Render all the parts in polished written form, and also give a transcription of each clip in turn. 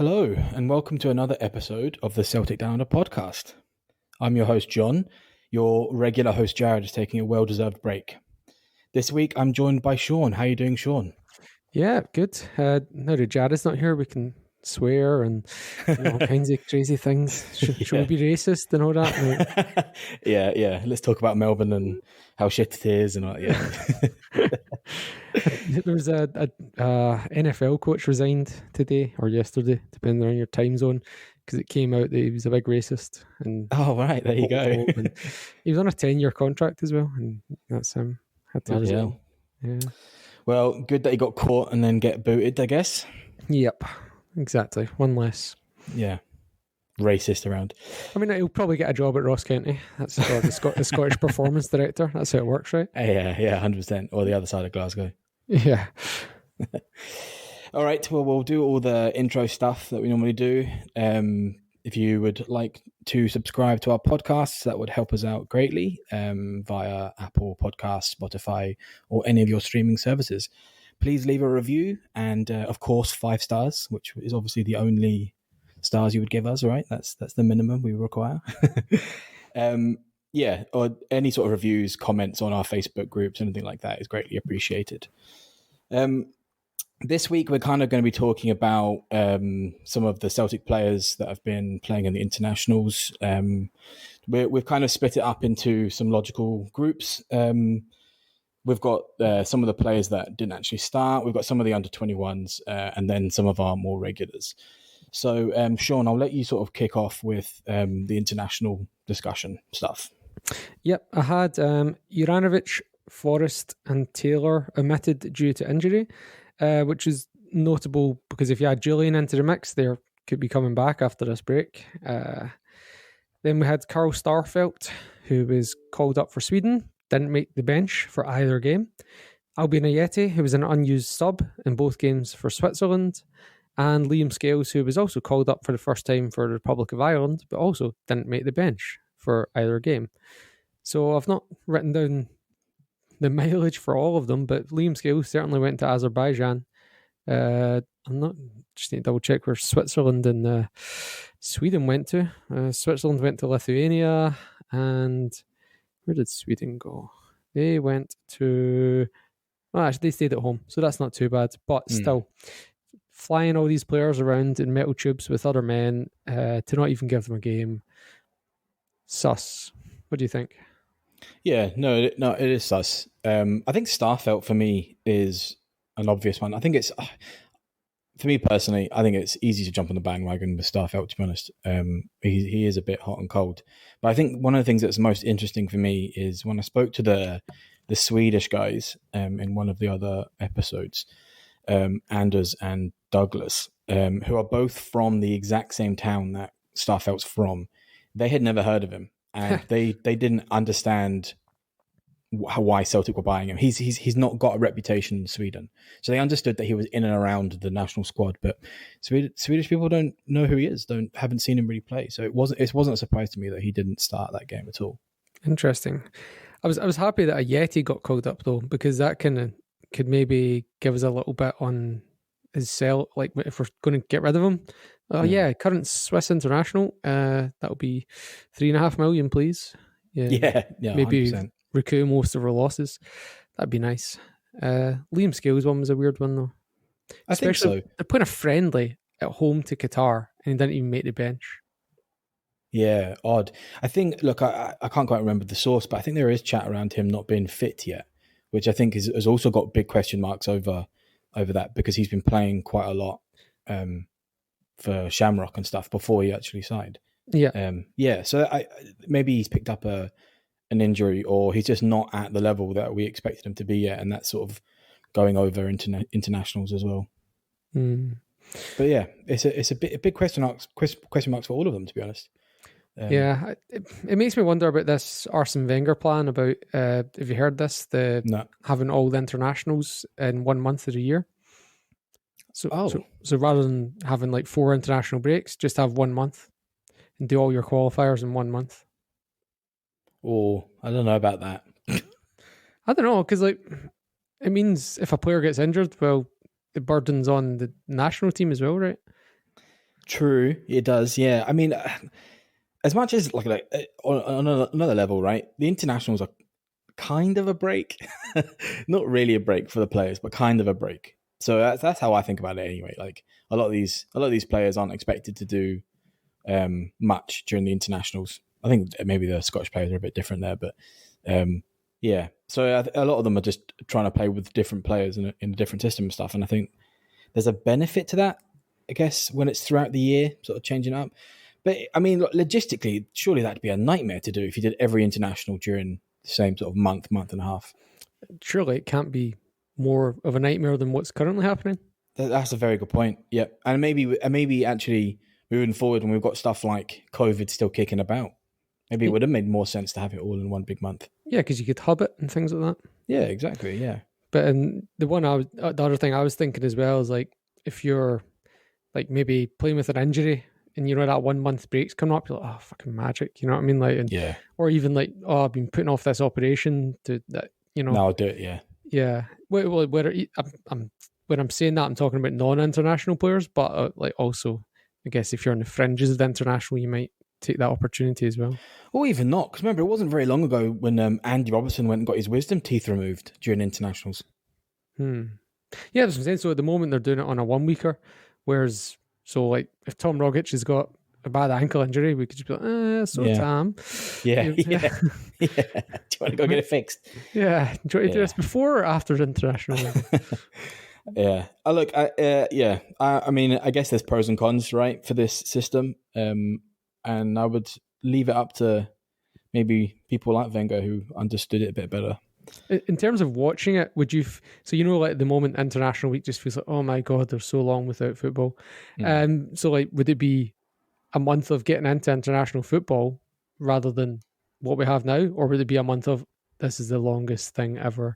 Hello, and welcome to another episode of the Celtic Down Under podcast. I'm your host, John. Your regular host, Jared, is taking a well-deserved break. This week, I'm joined by Sean. How are you doing, Sean? Yeah, good. Now that Jared's not here, we can swear and do all kinds of crazy things. Should we be racist and all that? Like, Yeah. Let's talk about Melbourne and how shit it is and all that. Yeah. there was a NFL coach resigned today or yesterday, depending on your time zone, because it came out that he was a big racist. And Oh, right. There you go. and he was on a 10-year contract as well, and that's him. Had to resign. Yeah. Well, good that he got caught and then get booted, I guess. Yep, exactly. One less. Yeah. Racist around. I mean, he'll probably get a job at Ross County. That's the Scottish performance director. That's how it works, right? Yeah, 100%. Or the other side of Glasgow. Yeah. All right. Well, we'll do all the intro stuff that we normally do. If you would like to subscribe to our podcasts, that would help us out greatly via Apple Podcasts, Spotify, or any of your streaming services. Please leave a review and, of course, 5 stars, which is obviously the only stars you would give us, right? That's the minimum we require. Or any sort of reviews, comments on our Facebook groups, anything like that is greatly appreciated. This week, we're kind of going to be talking about some of the Celtic players that have been playing in the internationals. We've kind of split it up into some logical groups. We've got some of the players that didn't actually start. We've got some of the under-21s and then some of our more regulars. So, Sean, I'll let you sort of kick off with the international discussion stuff. Yep, I had Juranovic, Forrest and Taylor omitted due to injury. Which is notable because if you add Julian into the mix, they could be coming back after this break. Then we had Carl Starfelt, who was called up for Sweden, didn't make the bench for either game. Albin Ayeti, who was an unused sub in both games for Switzerland. And Liam Scales, who was also called up for the first time for the Republic of Ireland, but also didn't make the bench for either game. So I've not written down the mileage for all of them, but Liam Scales certainly went to Azerbaijan. I'm not just need to double check where Switzerland and Sweden went to. Switzerland went to Lithuania, and where did Sweden go? They went to. Well, actually, they stayed at home, so that's not too bad. But still, flying all these players around in metal tubes with other men to not even give them a game. Sus. What do you think? Yeah, no, it is sus. I think Starfelt for me is an obvious one. I think it's, for me personally, I think it's easy to jump on the bandwagon with Starfelt, to be honest. He is a bit hot and cold. But I think one of the things that's most interesting for me is when I spoke to the Swedish guys in one of the other episodes, Anders and Douglas, who are both from the exact same town that Starfelt's from. They had never heard of him. And they didn't understand why Celtic were buying him. He's not got a reputation in Sweden, so they understood that he was in and around the national squad. But Swedish people don't know who he is, haven't seen him really play. So it wasn't a surprise to me that he didn't start that game at all. Interesting. I was happy that Ayeti got called up though, because that could maybe give us a little bit on his sell. Like if we're going to get rid of him. Yeah, current Swiss international. That'll be $3.5 million, please. Yeah, maybe 100%. Recoup most of our losses. That'd be nice. Liam Scales one was a weird one though. I think so. They're playing a friendly at home to Qatar, and he didn't even make the bench. Yeah, odd. I think. Look, I can't quite remember the source, but I think there is chat around him not being fit yet, which I think has also got big question marks over that because he's been playing quite a lot. For Shamrock and stuff before he actually signed. Yeah. So maybe he's picked up an injury, or he's just not at the level that we expected him to be yet, and that's sort of going over internationals as well. But yeah, it's a big question marks for all of them, to be honest. It makes me wonder about this Arsene Wenger plan about. Have you heard this? Having all the internationals in 1 month of the year. So rather than having like 4 international breaks, just have 1 month and do all your qualifiers in 1 month. Oh, I don't know about that. I don't know, because like it means if a player gets injured, well, the burden's on the national team as well, right? True, it does. Yeah, I mean, as much as on another level, right? The internationals are kind of a break, not really a break for the players, but kind of a break. So that's how I think about it anyway. Like a lot of these players aren't expected to do much during the internationals. I think maybe the Scottish players are a bit different there, but yeah. So a lot of them are just trying to play with different players in a different system and stuff. And I think there's a benefit to that, I guess, when it's throughout the year, sort of changing up. But I mean, logistically, surely that'd be a nightmare to do if you did every international during the same sort of month and a half. Surely it can't be more of a nightmare than what's currently happening. That's a very good point. Yeah, and maybe actually moving forward when we've got stuff like COVID still kicking about, maybe it would have made more sense to have it all in one big month. Yeah, because you could hub it and things like that. Yeah, exactly. Yeah. But the other thing I was thinking as well is like if you're like maybe playing with an injury and you know that 1 month break's coming up, you're like, oh fucking magic, you know what I mean? Like, yeah. Or even like, oh, I've been putting off this operation to that, you know. No, I'll do it. Yeah. Yeah. Well, when I'm saying that, I'm talking about non-international players, but like also, I guess if you're on the fringes of the international, you might take that opportunity as well. Or even not, because remember, it wasn't very long ago when Andy Robertson went and got his wisdom teeth removed during internationals. Yeah, that's what I'm saying. So at the moment, they're doing it on a 1 weeker, whereas, so like if Tom Rogic has got a bad ankle injury, we could just be like, Tom. Yeah. Do you want to go get it fixed? Yeah. Do you want to do this before or after the international? Yeah. I mean, I guess there's pros and cons, right, for this system. And I would leave it up to maybe people like Wenger who understood it a bit better. In terms of watching it, would you? So like at the moment, international week just feels like, oh my god, they're so long without football. So like, would it be a month of getting into international football rather than what we have now, or would it be a month of this is the longest thing ever?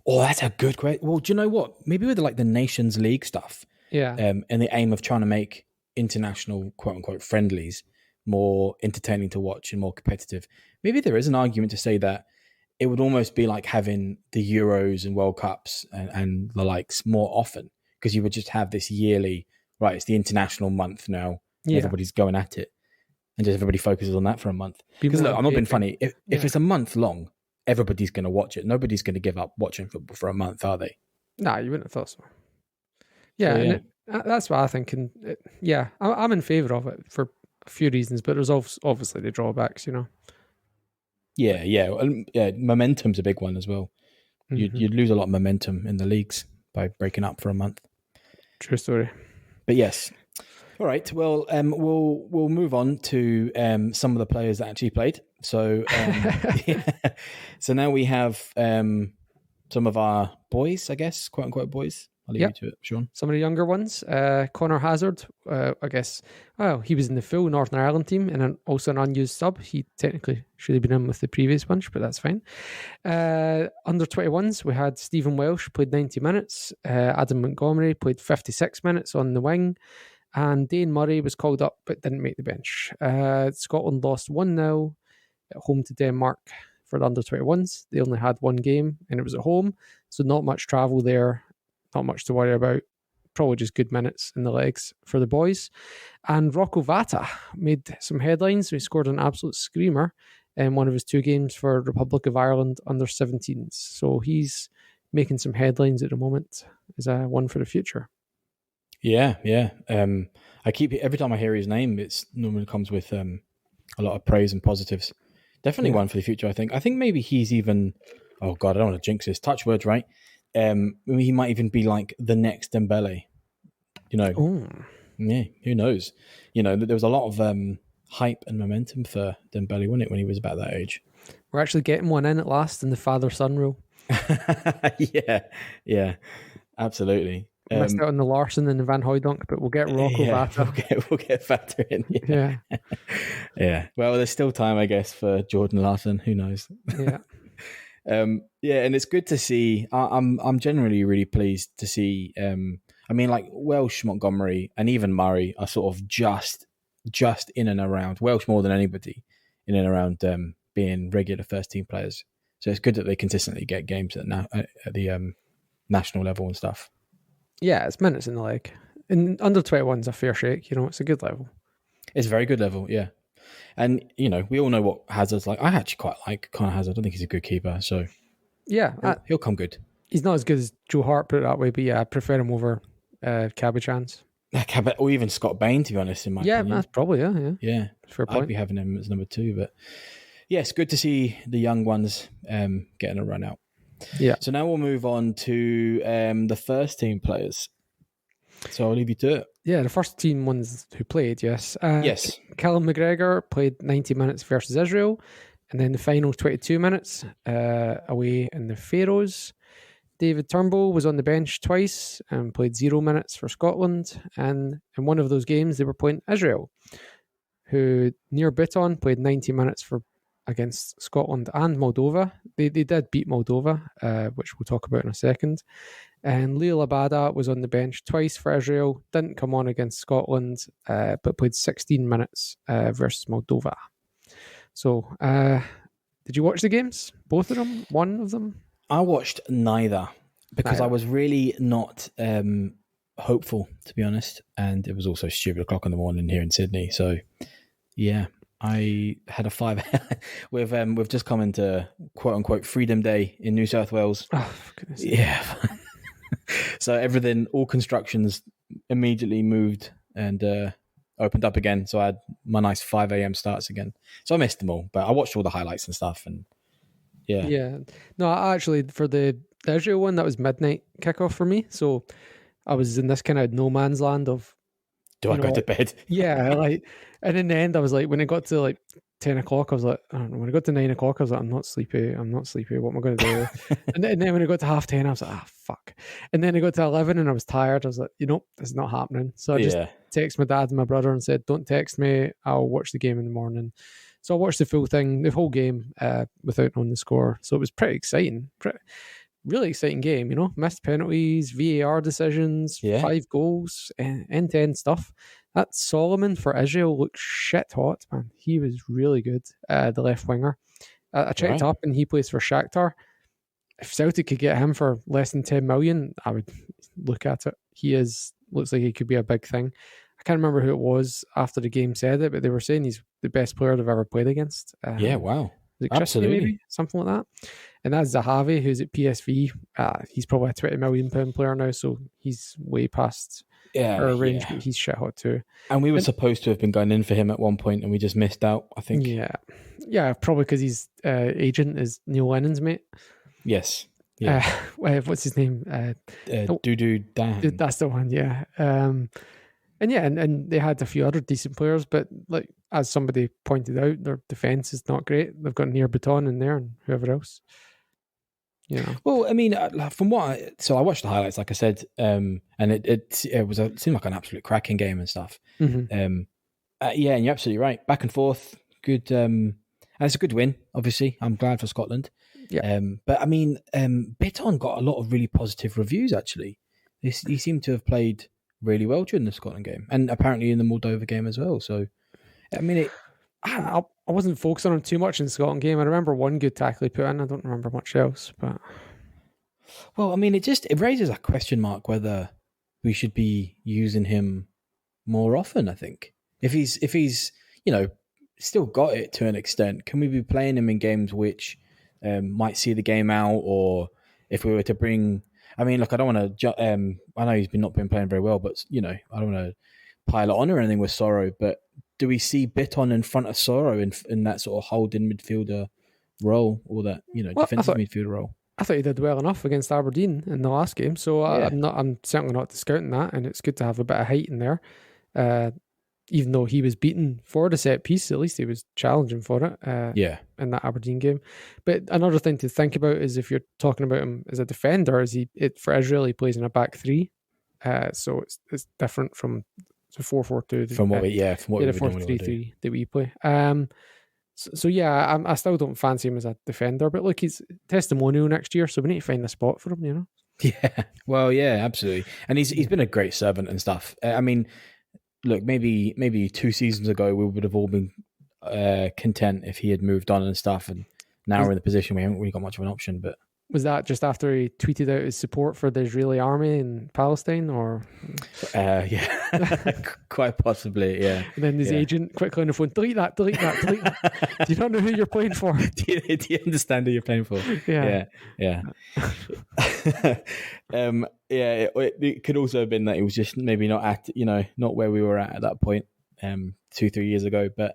Oh, that's a good question. Well, do you know what? Maybe with like the Nations League stuff, and the aim of trying to make international quote unquote friendlies more entertaining to watch and more competitive. Maybe there is an argument to say that it would almost be like having the Euros and World Cups and the likes more often, because you would just have this yearly, right, it's the international month now. Yeah. Everybody's going at it and just everybody focuses on that for a month. Because look, I'm not being funny. If it's a month long, everybody's going to watch it. Nobody's going to give up watching football for a month, are they? Nah, you wouldn't have thought so. Yeah, that's what I think. And I'm in favour of it for a few reasons, but there's obviously the drawbacks, you know. Yeah. Momentum's a big one as well. Mm-hmm. You'd lose a lot of momentum in the leagues by breaking up for a month. True story. But yes. All right. Well, we'll move on to some of the players that actually played. So, so now we have some of our boys, I guess, quote unquote boys. I'll leave you to it, Sean. Some of the younger ones. Connor Hazard, I guess. Well, he was in the full Northern Ireland team and also an unused sub. He technically should have been in with the previous bunch, but that's fine. Under 21s, we had Stephen Welsh, played 90 minutes. Adam Montgomery played 56 minutes on the wing. And Dane Murray was called up but didn't make the bench. Scotland lost 1-0 at home to Denmark for the under 21s. They only had one game and it was at home, so not much travel there. Not much to worry about. Probably just good minutes in the legs for the boys. And Rocco Vata made some headlines. He scored an absolute screamer in one of his 2 games for Republic of Ireland under 17s. So he's making some headlines at the moment as a one for the future. Yeah. Every time I hear his name, it's normally comes with a lot of praise and positives. Definitely one for the future, I think. I think maybe he's even, oh God, I don't want to jinx this. Touch words, right? He might even be like the next Dembele, you know. Ooh. Yeah, who knows? You know, there was a lot of hype and momentum for Dembele, wasn't it, when he was about that age? We're actually getting one in at last in the father-son rule. Yeah, absolutely. Missed out on the Larson and the Van Hooijdonk, but we'll get Rocco Vata. We'll get Vata in. Yeah. Well, there's still time, I guess, for Jordan Larson. Who knows? Yeah. And it's good to see. I'm generally really pleased to see. I mean, like Welsh, Montgomery, and even Murray are sort of just in and around Welsh more than anybody in and around being regular first team players. So it's good that they consistently get games at the national level and stuff. Yeah, it's minutes in the leg. And under 21's a fair shake. It's a good level. It's a very good level, yeah. And we all know what Hazard's like. I actually quite like Conor Hazard. I don't think he's a good keeper, so yeah, he'll come good. He's not as good as Joe Hart, put it that way, but yeah, I prefer him over Cabbage Hands. Or even Scott Bain, to be honest, in my opinion. Yeah, that's probably, yeah. Fair point. I'd be having him as number 2, but yes, good to see the young ones getting a run out. Yeah. So now we'll move on to the first team players. So I'll leave you to it. Yeah, the first team ones who played, yes. Yes. Callum McGregor played 90 minutes versus Israel, and then the final 22 minutes away in the Faroes. David Turnbull was on the bench twice and played 0 minutes for Scotland. And in one of those games, they were playing Israel, who near Bitton played 90 minutes against Scotland and Moldova. They did beat Moldova, which we'll talk about in a second. And Leo Labada was on the bench twice for Israel, didn't come on against Scotland, but played 16 minutes versus Moldova. So, did you watch the games? Both of them? One of them? I watched neither because I was really not hopeful, to be honest. And it was also stupid o'clock in the morning here in Sydney. So, yeah, I had a 5. We've just come into quote unquote Freedom Day in New South Wales. Oh, for goodness sake. Yeah. So all constructions immediately moved and opened up again. So I had my nice 5 a.m. starts again. So I missed them all, but I watched all the highlights and stuff. And yeah. Yeah. No, actually, for the Israel one, that was midnight kickoff for me. So I was in this kind of no man's land of, do I go to bed? Yeah. And in the end, I was like, when it got to 10 o'clock, I was like, I don't know. When it got to 9 o'clock, I was like, I'm not sleepy. What am I going to do? and then when it got to 10:30, I was like, fuck. And then it got to 11 and I was tired. I was like, it's not happening. So I just texted my dad and my brother and said, don't text me. I'll watch the game in the morning. So I watched the full thing, the whole game, without knowing the score. So it was pretty exciting. Really exciting game, missed penalties, VAR decisions, 5 goals, end-to-end stuff. That Solomon for Israel looked shit hot, man. He was really good, the left winger. I checked up and he plays for Shakhtar. If Celtic could get him for less than 10 million, I would look at it. Looks like he could be a big thing. I can't remember who it was after the game said it, but they were saying he's the best player they've ever played against. Wow. Absolutely. Maybe? Something like that. And that's Zahavi, who's at PSV. He's probably a £20 million player now, so he's way past our range, but he's shit hot too. And we were supposed to have been going in for him at one point, and we just missed out, I think. Yeah, probably because his agent is Neil Lennon's mate. Yes. Yeah. What's his name? Dudu Dan. That's the one, yeah. And they had a few other decent players, but as somebody pointed out, their defense is not great. They've got Nir Baton in there and whoever else. Well, I mean, from I watched the highlights, like I said, and it seemed like an absolute cracking game and stuff. Mm-hmm. And you're absolutely right. Back and forth, good. And it's a good win. Obviously, I'm glad for Scotland. Yeah. But I mean, Bitton got a lot of really positive reviews. Actually, he seemed to have played really well during the Scotland game, and apparently in the Moldova game as well. So, I mean, I wasn't focused on him too much in the Scotland game. I remember one good tackle he put in. I don't remember much else. But well, I mean, it raises a question mark whether we should be using him more often. I think if he's still got it to an extent, can we be playing him in games which might see the game out, or if we were to bring? I mean, look, I don't want to. I know he's not been playing very well, but I don't want to pile it on or anything with Soro. But do we see Bitton in front of Soro in that sort of holding midfielder role, or that defensive midfielder role? I thought he did well enough against Aberdeen in the last game, so I'm certainly not discounting that, and it's good to have a bit of height in there. Even though he was beaten for the set piece, at least he was challenging for it. In that Aberdeen game. But another thing to think about is if you're talking about him as a defender, for Israel he plays in a back 3, so it's different from the 4-4-2. From what we the 4-3-3 that we play. So I still don't fancy him as a defender, but look, he's testimonial next year, so we need to find a spot for him. Yeah, well, yeah, absolutely, and he's been a great servant and stuff. I mean. Look, maybe 2 seasons ago we would have all been content if he had moved on and stuff, and now we're in the position we haven't really got much of an option. But Was that just after he tweeted out his support for the Israeli army in Palestine, or? Yeah, quite possibly. Yeah. And then his agent quickly on the phone, delete that. Do you not know who you're playing for? do you understand who you're playing for? Yeah. It could also have been that he was just maybe not not where we were at that point 2-3 years ago. But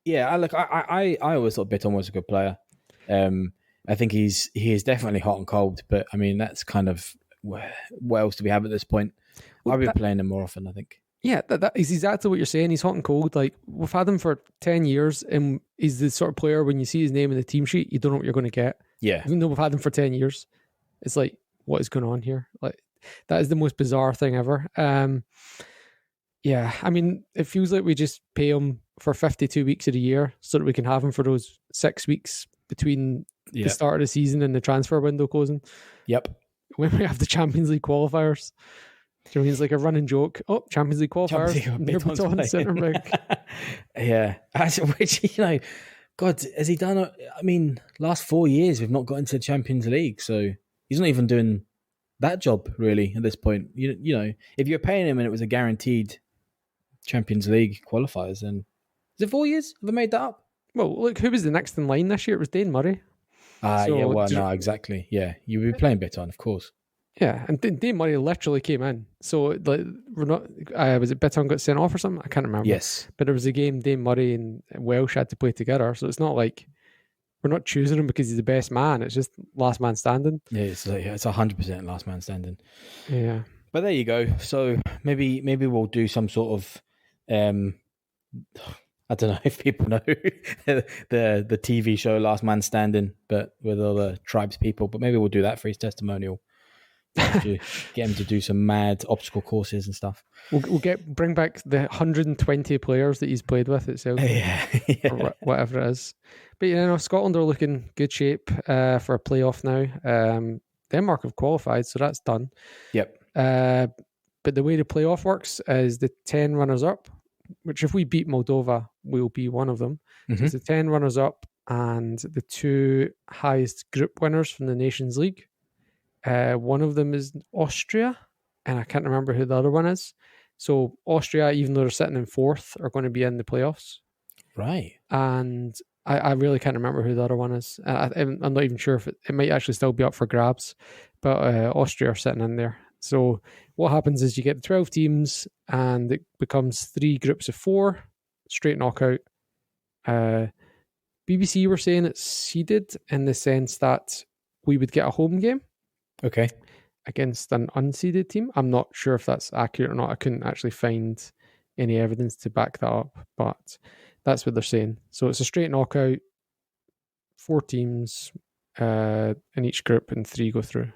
yeah, I always thought Bitton was a good player. I think he is definitely hot and cold, but I mean that's kind of what else do we have at this point? I'll be playing him more often, I think. Yeah, that is exactly what you're saying. He's hot and cold. Like, we've had him for 10 years, and he's the sort of player when you see his name in the team sheet, you don't know what you're going to get. Yeah. Even though we've had him for 10 years, it's like, what is going on here? Like, that is the most bizarre thing ever. Yeah, I mean, it feels like we just pay him for 52 weeks of the year so that we can have him for those 6 weeks between the start of the season and the transfer window closing. Yep. When we have the Champions League qualifiers. Do you know, it's like a running joke? Oh, Champions League qualifiers. Bitton centre back. Yeah. Which, God, has he done? I mean, last 4 years we've not got into the Champions League, so he's not even doing that job really at this point. You know, if you're paying him and it was a guaranteed Champions League qualifiers, then is it 4 years? Have I made that up? Well, look, who was the next in line this year? It was Dane Murray. Exactly. Yeah, you would be playing Bitton, of course. Yeah, and Dane Murray literally came in. So, like, we're not. Was it Bitton got sent off or something? I can't remember. Yes, but there was a game Dane Murray and Welsh had to play together. So it's not like we're not choosing him because he's the best man. It's just last man standing. Yeah, it's 100% last man standing. Yeah, but there you go. So maybe we'll do some sort of. I don't know if people know the TV show Last Man Standing, but with all the tribes people. But maybe we'll do that for his testimonial. Get him to do some mad obstacle courses and stuff. We'll bring back the 120 players that he's played with at Celtic, or whatever it is. But Scotland are looking good shape for a playoff now. Denmark have qualified, so that's done. Yep. But the way the playoff works is the 10 runners up, which if we beat Moldova, we'll be one of them. Mm-hmm. So it's the 10 runners up and the 2 highest group winners from the Nations League. One of them is Austria, and I can't remember who the other one is. So Austria, even though they're sitting in 4th, are going to be in the playoffs. Right. And I really can't remember who the other one is. I'm not even sure if it might actually still be up for grabs, but Austria are sitting in there. So what happens is you get 12 teams, and it becomes 3 groups of 4, straight knockout. BBC were saying it's seeded in the sense that we would get a home game. Okay. Against an unseeded team. I'm not sure if that's accurate or not. I couldn't actually find any evidence to back that up, but that's what they're saying. So it's a straight knockout, 4 teams in each group, and 3 go through.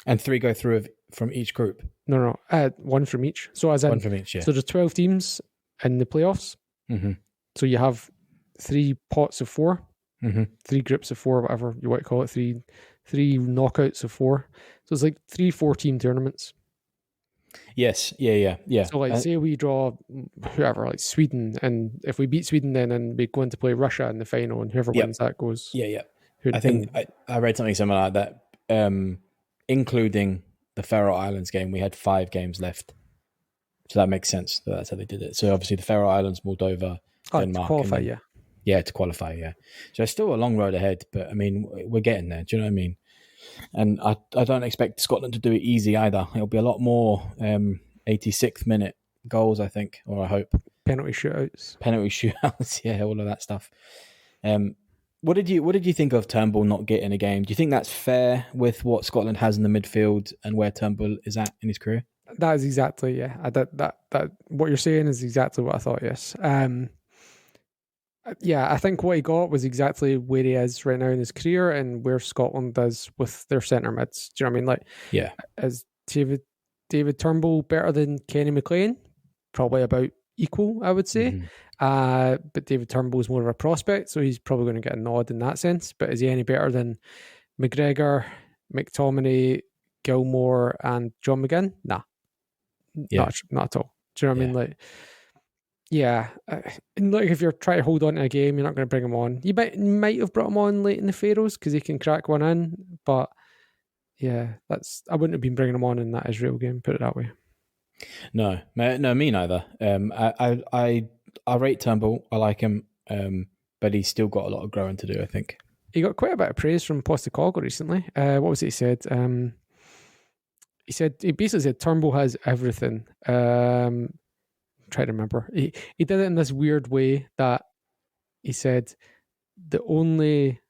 And 3 go through from each group? No. 1 from each. So as in, 1 from each, yeah. So there's 12 teams in the playoffs. Mm-hmm. So you have 3 pots of 4, mm-hmm. 3 groups of 4, whatever you want to call it, 3 knockouts of 4. So it's like 3 4-team tournaments. Yes, yeah. So say we draw whoever, like Sweden, and if we beat Sweden, then we go in to play Russia in the final, and whoever wins that goes. Yeah. I think I read something similar like that, including the Faroe Islands game. We had 5 games left, so that makes sense. That's how they did it. So obviously the Faroe Islands, Moldova, Denmark, to qualify, to qualify, yeah. So it's still a long road ahead, but I mean, we're getting there. Do you know what I mean? And I don't expect Scotland to do it easy either. It'll be a lot more 86th minute goals, I think, or I hope. Penalty shootouts, yeah, all of that stuff. What did you think of Turnbull not getting a game? Do you think that's fair with what Scotland has in the midfield and where Turnbull is at in his career? That is exactly, that what you're saying is exactly what I thought. Yes. I think what he got was exactly where he is right now in his career and where Scotland is with their centre mids. Do you know what I mean? Is David Turnbull better than Kenny McLean? Probably about equal, I would say. Mm-hmm. But David Turnbull is more of a prospect, so he's probably going to get a nod in that sense. But is he any better than McGregor, McTominay, Gilmore, and John McGinn? Nah, not at all. Do you know what I mean? Yeah, and like if you're trying to hold on to a game, you're not going to bring him on. You might have brought him on late in the Faroes because he can crack one in, but yeah, I wouldn't have been bringing him on in that Israel game. Put it that way. No, me neither. I rate Turnbull. I like him, but he's still got a lot of growing to do, I think. He got quite a bit of praise from Postecoglou recently. What was it he said? He basically said Turnbull has everything. Try to remember. He did it in this weird way that he said the only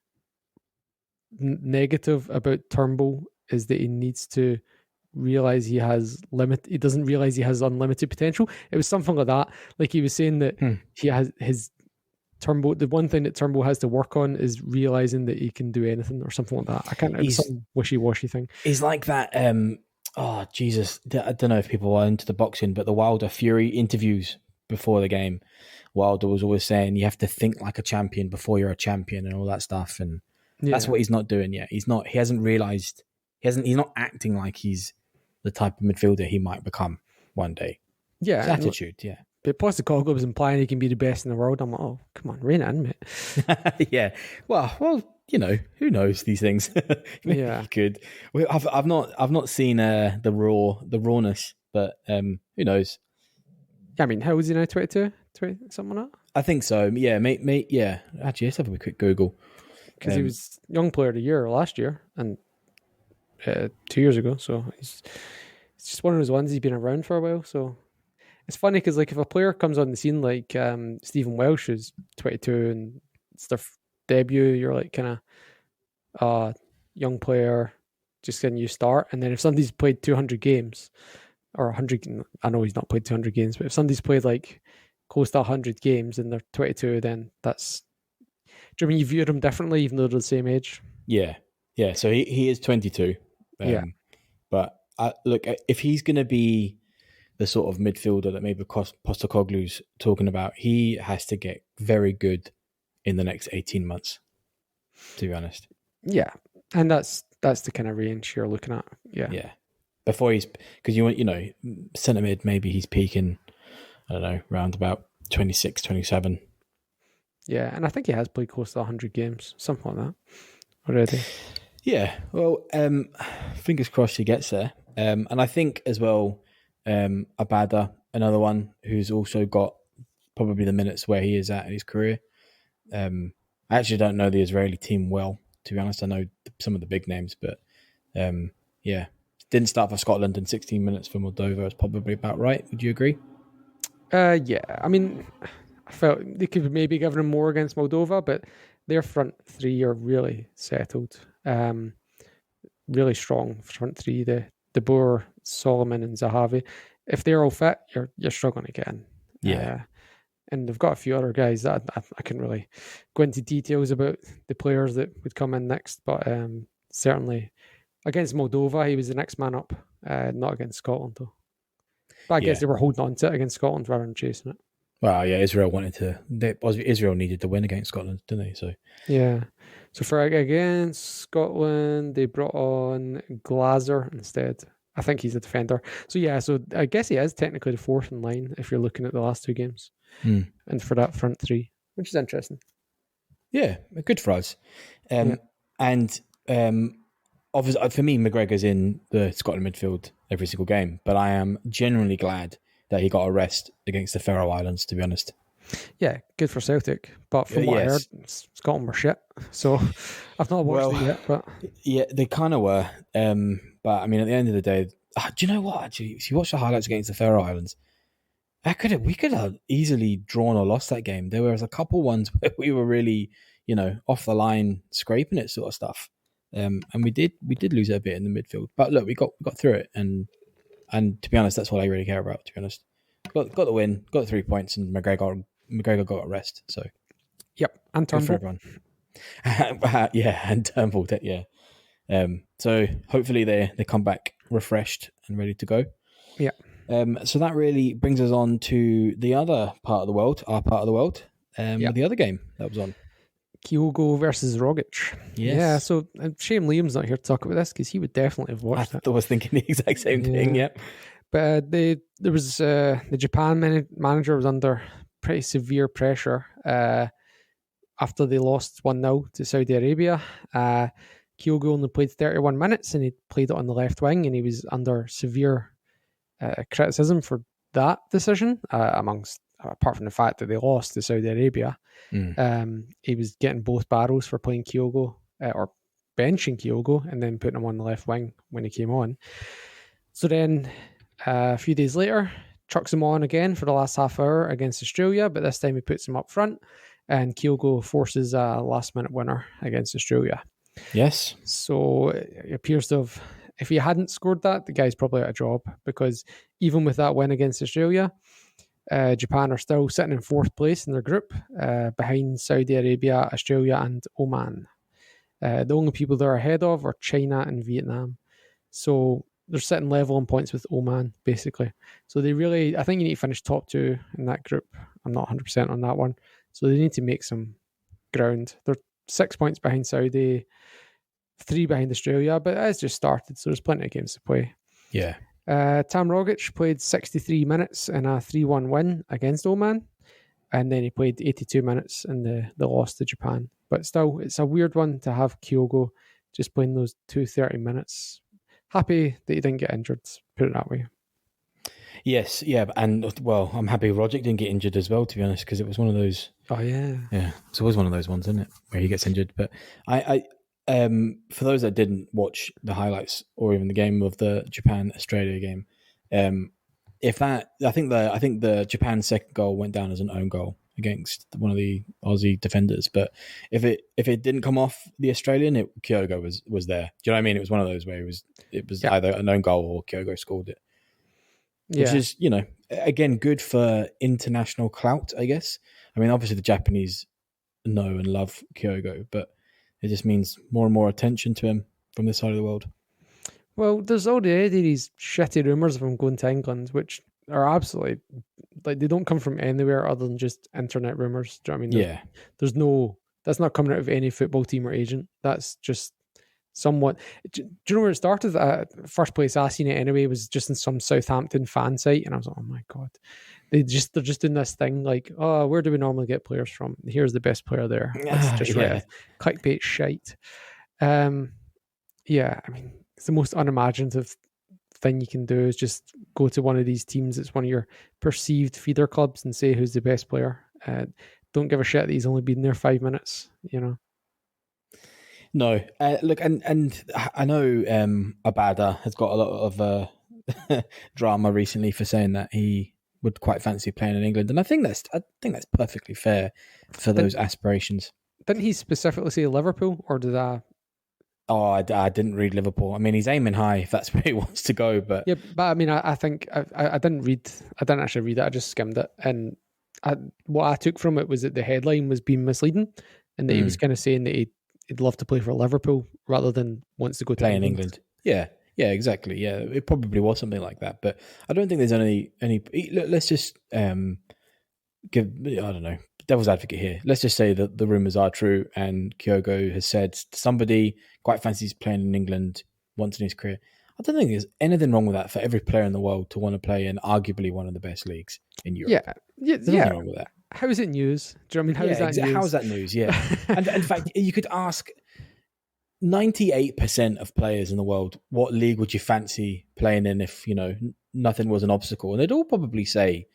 negative about Turnbull is that he needs to realize he doesn't realize he has unlimited potential. It was something like that. Like he was saying that he has his Turnbull. The one thing that Turnbull has to work on is realizing that he can do anything or something like that. I can't. It was some wishy-washy thing. He's like that. Oh Jesus! I don't know if people are into the boxing, but the Wilder Fury interviews before the game, Wilder was always saying you have to think like a champion before you're a champion and all that stuff, and that's what he's not doing yet. He hasn't realized. He's not acting like he's the type of midfielder he might become one day. Yeah, his attitude. Yeah. But Postecoglou was implying he can be the best in the world. I'm like, oh, come on, rein it in, mate. Yeah. Well, you know, who knows these things? Yeah, he could. I've not seen the rawness, but who knows? I mean, how old is he now? 22, 20, something like that. I think so. Yeah, mate. Yeah. Actually, let's have a quick Google because he was Young Player of the Year last year and 2 years ago. So it's just one of those ones. He's been around for a while, so. It's funny because, like, if a player comes on the scene like Stephen Welsh, who's 22 and it's their debut, you're like kind of young player, just getting you start. And then if somebody's played 200 games or 100, I know he's not played 200 games, but if somebody's played like close to 100 games and they're 22, then that's. Do you mean you view them differently, even though they're the same age? Yeah. So he is 22. Yeah. But look, if he's going to be the sort of midfielder that maybe Postecoglou's talking about, he has to get very good in the next 18 months, to be honest. Yeah, and that's the kind of range you're looking at. Yeah. Before because you know, centre mid, maybe he's peaking, I don't know, around about 26, 27. Yeah, and I think he has played close to 100 games, something like that, already. Yeah, well, fingers crossed he gets there. And I think as well, Abada, another one who's also got probably the minutes where he is at in his career. I actually don't know the Israeli team well, to be honest. I know some of the big names, but didn't start for Scotland and 16 minutes for Moldova is probably about right. Would you agree? Yeah. I mean, I felt they could maybe given him more against Moldova, but their front three are really settled. Really strong front three. De Boer, Solomon, and Zahavi. If they're all fit, you're struggling to get in. Yeah. And they've got a few other guys that I can't really go into details about the players that would come in next, but certainly against Moldova, he was the next man up, not against Scotland though. But I guess they were holding on to it against Scotland rather than chasing it. Well, yeah, Israel needed to win against Scotland, didn't they? So yeah. So for against Scotland, they brought on Glazer instead. I think he's a defender. So yeah, so I guess he is technically the fourth in line if you're looking at the last two games. And for that front three, which is interesting. Yeah, good for us. And obviously, for me, McGregor's in the Scotland midfield every single game, but I am genuinely glad that he got a rest against the Faroe Islands, to be honest. Yeah, good for Celtic. But from what I heard, Scotland were shit. So I've not watched it yet. But yeah, they kind of were. But I mean, at the end of the day, do you know what? Actually, if you watch the highlights against the Faroe Islands, we could have easily drawn or lost that game. There was a couple ones where we were really, off the line, scraping it, sort of stuff. And we did lose it a bit in the midfield. But look, we got through it, and to be honest, that's what I really care about. To be honest, got the win, got the 3 points, and McGregor got a rest. So, yep, and Turnbull. Good for everyone. Yeah, and Turnbull. Yeah. So hopefully they come back refreshed and ready to go. Yeah. So that really brings us on to the other part of the world, our part of the world. The other game that was on. Kyogo versus Rogic. Yes. Yeah, so shame Liam's not here to talk about this because he would definitely have watched it. I was thinking the exact same thing, yeah. But there was the Japan manager was under pretty severe pressure after they lost 1-0 to Saudi Arabia. Kyogo only played 31 minutes and he played it on the left wing, and he was under severe criticism for that decision, apart from the fact that they lost to Saudi Arabia. He was getting both barrels for playing Kyogo or benching Kyogo and then putting him on the left wing when he came on. So then a few days later, chucks him on again for the last half hour against Australia, but this time he puts him up front and Kyogo forces a last minute winner against Australia. Yes. So it appears to have, if he hadn't scored that, the guy's probably out of job, because even with that win against Australia, Japan are still sitting in fourth place in their group, behind Saudi Arabia, Australia and Oman. The only people they're ahead of are China and Vietnam. So they're sitting level on points with Oman, basically. So they really, I think you need to finish top two in that group. I'm not 100% on that one. So they need to make some ground. They're 6 points behind Saudi, 3 behind Australia, but it has just started, so there's plenty of games to play. Yeah. Tam Rogic played 63 minutes in a 3-1 win against Oman, and then he played 82 minutes in the loss to Japan. But still, it's a weird one to have Kyogo just playing those 30 minutes. Happy that he didn't get injured, put it that way. Yes, yeah, and well, I'm happy Rogic didn't get injured as well, to be honest, because it was one of those. Oh yeah, it's always one of those ones, isn't it, where he gets injured. But I for those that didn't watch the highlights or even the game of the Japan-Australia game, I think the Japan second goal went down as an own goal against one of the Aussie defenders. But if it didn't come off the Australian, Kyogo was there. Do you know what I mean? It was one of those where it was either an own goal or Kyogo scored it. Which is, again, good for international clout, I guess. I mean, obviously the Japanese know and love Kyogo, but it just means more and more attention to him from this side of the world. Well, there's already these shitty rumours of him going to England, which are absolutely, like, they don't come from anywhere other than just internet rumours. Do you know what I mean? There's that's not coming out of any football team or agent. That's just somewhat. Do you know where it started? First place I seen it anyway was just in some Southampton fan site, and I was like, oh my god, they're just doing this thing like, oh, where do we normally get players from? Here's the best player there. Let's just write a clickbait shite. I mean, it's the most unimaginative thing you can do is just go to one of these teams that's one of your perceived feeder clubs and say who's the best player. Don't give a shit that he's only been there 5 minutes, No, look, and I know Abada has got a lot of drama recently for saying that he would quite fancy playing in England, and I think that's perfectly fair for those aspirations. Didn't he specifically say Liverpool, or did I? Oh, I didn't read Liverpool. I mean, he's aiming high if that's where he wants to go, but yeah, but I mean, I think I didn't read. I didn't actually read it. I just skimmed it, and what I took from it was that the headline was being misleading, and that he was kind of saying that he'd love to play for Liverpool rather than wants to go to play in England. Yeah, exactly. Yeah, it probably was something like that, but I don't think there's any. Let's just give, I don't know, devil's advocate here. Let's just say that the rumours are true, and Kyogo has said somebody quite fancies playing in England once in his career. I don't think there's anything wrong with that for every player in the world to want to play in arguably one of the best leagues in Europe. There's nothing wrong with that. How is it news? Do you know what I mean? How is that news? How is that news? Yeah. And in fact, you could ask 98% of players in the world, what league would you fancy playing in if, nothing was an obstacle? And they'd all probably say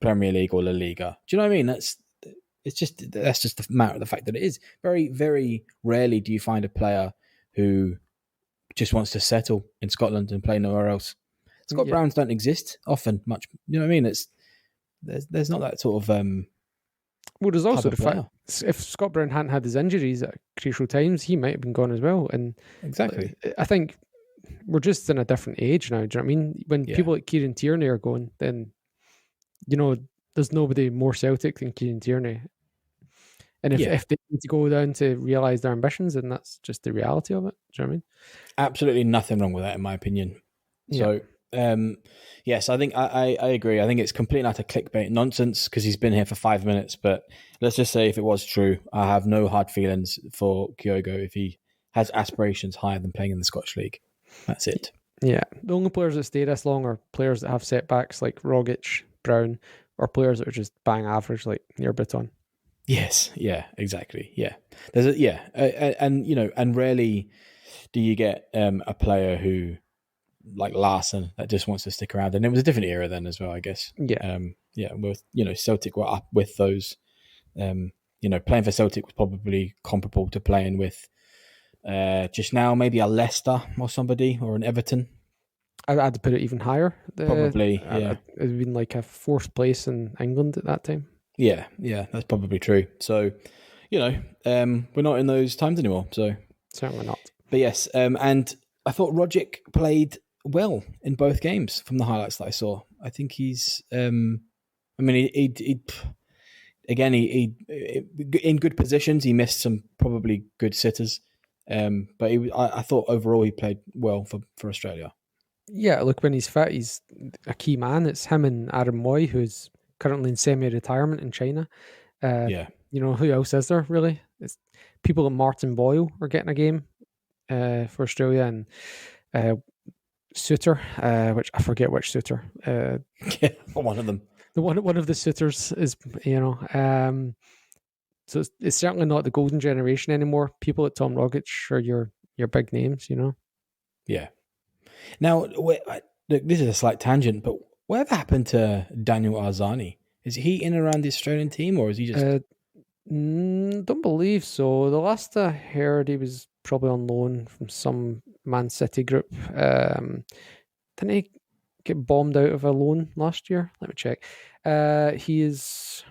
Premier League or La Liga. Do you know what I mean? That's just the matter of the fact that it is. Very, very rarely do you find a player who just wants to settle in Scotland and play nowhere else. Scott Browns don't exist often much. You know what I mean? There's not that sort of well, there's also the fact if Scott Brown hadn't had his injuries at crucial times, he might have been gone as well. And exactly, I think we're just in a different age now. Do you know what I mean? When people like Kieran Tierney are going, then there's nobody more Celtic than Kieran Tierney. And if they need to go down to realise their ambitions, then that's just the reality of it. Do you know what I mean? Absolutely nothing wrong with that, in my opinion. So, yes, I think I agree. I think it's complete and utter clickbait nonsense because he's been here for 5 minutes. But let's just say if it was true, I have no hard feelings for Kyogo if he has aspirations higher than playing in the Scottish League. That's it. Yeah. The only players that stay this long are players that have setbacks like Rogic, Brown, or players that are just bang average, like near Bitton. Yes, yeah, exactly. Yeah, and rarely do you get a player who like Larson that just wants to stick around. And it was a different era then as well, I guess. Yeah. With Celtic were up with those. Playing for Celtic was probably comparable to playing with just now maybe a Leicester or somebody or an Everton. I'd put it even higher. Probably, yeah. It'd been like a fourth place in England at that time. Yeah, that's probably true. So, we're not in those times anymore. So certainly not. But yes, and I thought Rogic played well in both games from the highlights that I saw. I think he's, he in good positions. He missed some probably good sitters, but I thought overall he played well for Australia. Yeah, look, when he's fit, he's a key man. It's him and Adam Moy, who's currently in semi-retirement in China. Who else is there really? It's people like Martin Boyle are getting a game for Australia, and Suter, which I forget which Suter. One of them. One of the Suters is, so it's certainly not the golden generation anymore. People like Tom Rogic are your big names, Yeah. Now, look, this is a slight tangent, but whatever happened to Daniel Arzani? Is he in around the Australian team, or is he just... don't believe so. The last I heard, he was probably on loan from some Man City group. Didn't he get bombed out of a loan last year? Let me check. He is...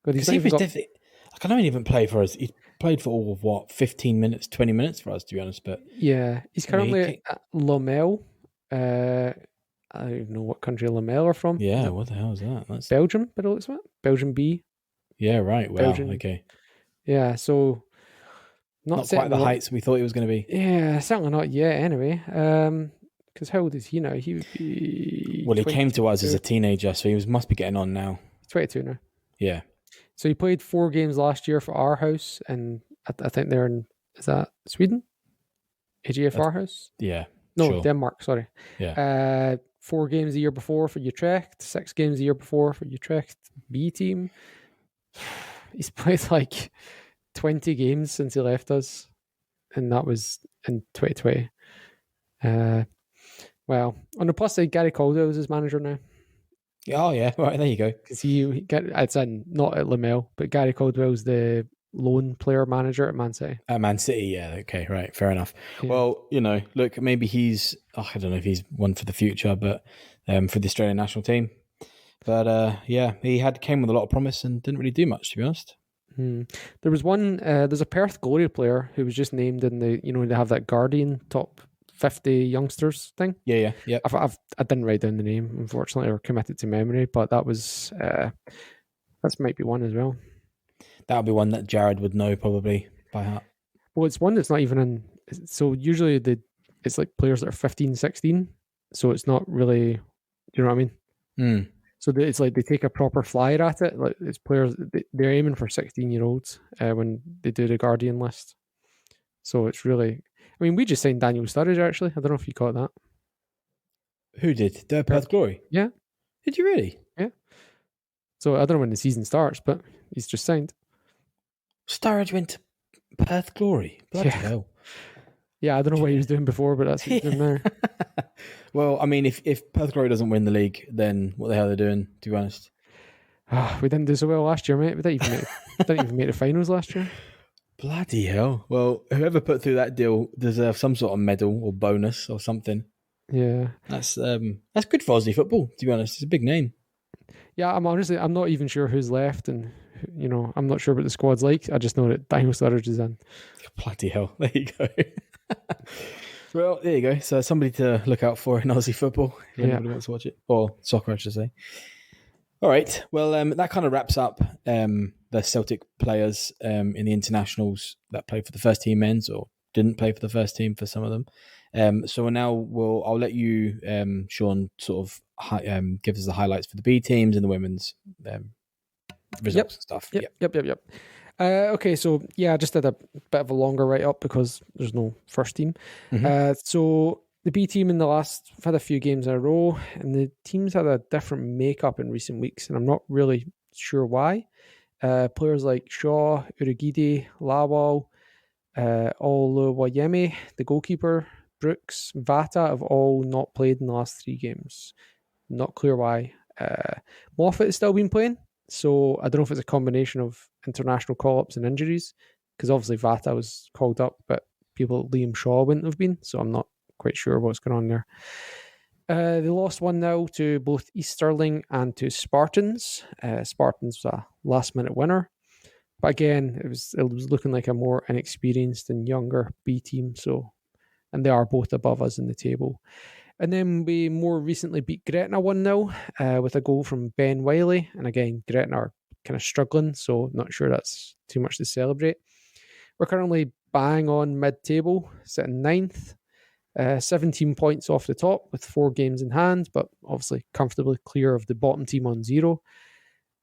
I don't even play for us. He played for all of 15 minutes, 20 minutes for us, to be honest. But yeah, he's currently at Lommel. I don't even know what country Lommel are from. Yeah, what the hell is that? That's Belgium, but it looks like Belgium B. Yeah, right. Wow. Belgium. Okay. Yeah, so not quite the heights we thought he was going to be. Yeah, certainly not yet. Anyway, because how old is he now? He would be. Well, he came to us as a teenager, so he must be getting on now. 22 now. Yeah. So he played 4 games last year for Aarhus, and I think they're in, is that Sweden? AGF Aarhus? Yeah. No, sure. Denmark, sorry. Yeah. 4 games the year before for Utrecht, 6 games the year before for Utrecht B team. He's played like 20 games since he left us, and that was in 2020. Well, on the plus side, Gary Caldwell is his manager now. Oh yeah, right, there you go. Because it's not at Lommel, but Gary Caldwell's the loan player manager at Man City. At Man City, yeah, okay, right, fair enough. Yeah. Well, look, maybe he's, I don't know if he's one for the future, but for the Australian national team. But yeah, he came with a lot of promise and didn't really do much, to be honest. There was one, there's a Perth Glory player who was just named in the, they have that Guardian top 50 youngsters thing. Yeah. I didn't write down the name, unfortunately, or commit it to memory, but that was that might be one as well. That would be one that Jared would know probably by heart. Well, it's one that's not even in. So usually it's like players that are 15, 16. So it's not really. Do you know what I mean? So it's like they take a proper flyer at it. Like it's players, they're aiming for 16-year-olds when they do the Guardian list. So it's really. I mean, we just signed Daniel Sturridge, actually. I don't know if you caught that. Who did? The Perth Glory? Yeah. Did you really? Yeah. So I don't know when the season starts, but he's just signed. Sturridge went to Perth Glory? Bloody hell. Yeah, I don't know what he was doing before, but that's what he's doing now. Well, I mean, if Perth Glory doesn't win the league, then what the hell are they doing, to be honest? We didn't do so well last year, mate. We didn't even make the finals last year. Bloody hell. Well, whoever put through that deal deserves some sort of medal or bonus or something. Yeah. That's good for Aussie football, to be honest. It's a big name. Yeah, I'm not even sure who's left, and I'm not sure what the squad's like. I just know that Daniel Sturridge is in. Bloody hell. There you go. Well, there you go. So somebody to look out for in Aussie football if anybody wants to watch it. Or soccer, I should say. All right. Well, that kind of wraps up the Celtic players in the internationals that played for the first team men's or didn't play for the first team for some of them. So now I'll let you, Sean, sort of give us the highlights for the B teams and the women's results and stuff. Yep. Okay, so yeah, I just did a bit of a longer write-up because there's no first team. So the B team in the last, I've had a few games in a row, and the team's had a different makeup in recent weeks, and I'm not really sure why. Players like Shaw, Urugide, Lawal, Oluwayemi, the goalkeeper, Brooks, Vata have all not played in the last 3 games. Not clear why. Moffat has still been playing, so I don't know if it's a combination of international call-ups and injuries, because obviously Vata was called up, but people Liam Shaw wouldn't have been, so I'm not quite sure what's going on there. They lost 1-0 to both East Stirling and to Spartans. Spartans was a last-minute winner. But again, it was looking like a more inexperienced and younger B team, and they are both above us in the table. And then we more recently beat Gretna 1-0 with a goal from Ben Wiley. And again, Gretna are kind of struggling, so not sure that's too much to celebrate. We're currently bang on mid-table, sitting 9th, 17 points off the top with 4 games in hand, but obviously comfortably clear of the bottom team on 0.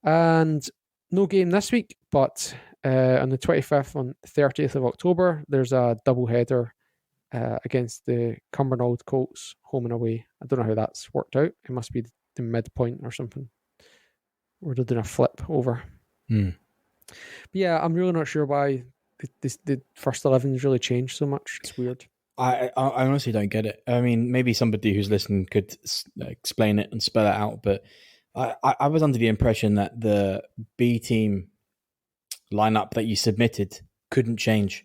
And no game this week, but on the 25th and 30th of October, there's a double-header against the Cumbernauld Colts, home and away. I don't know how that's worked out. It must be the midpoint or something. Or they're doing a flip over. But yeah, I'm really not sure why the first 11 has really changed so much. It's weird. I honestly don't get it. I mean, maybe somebody who's listening could explain it and spell it out, but I was under the impression that the B team lineup that you submitted couldn't change.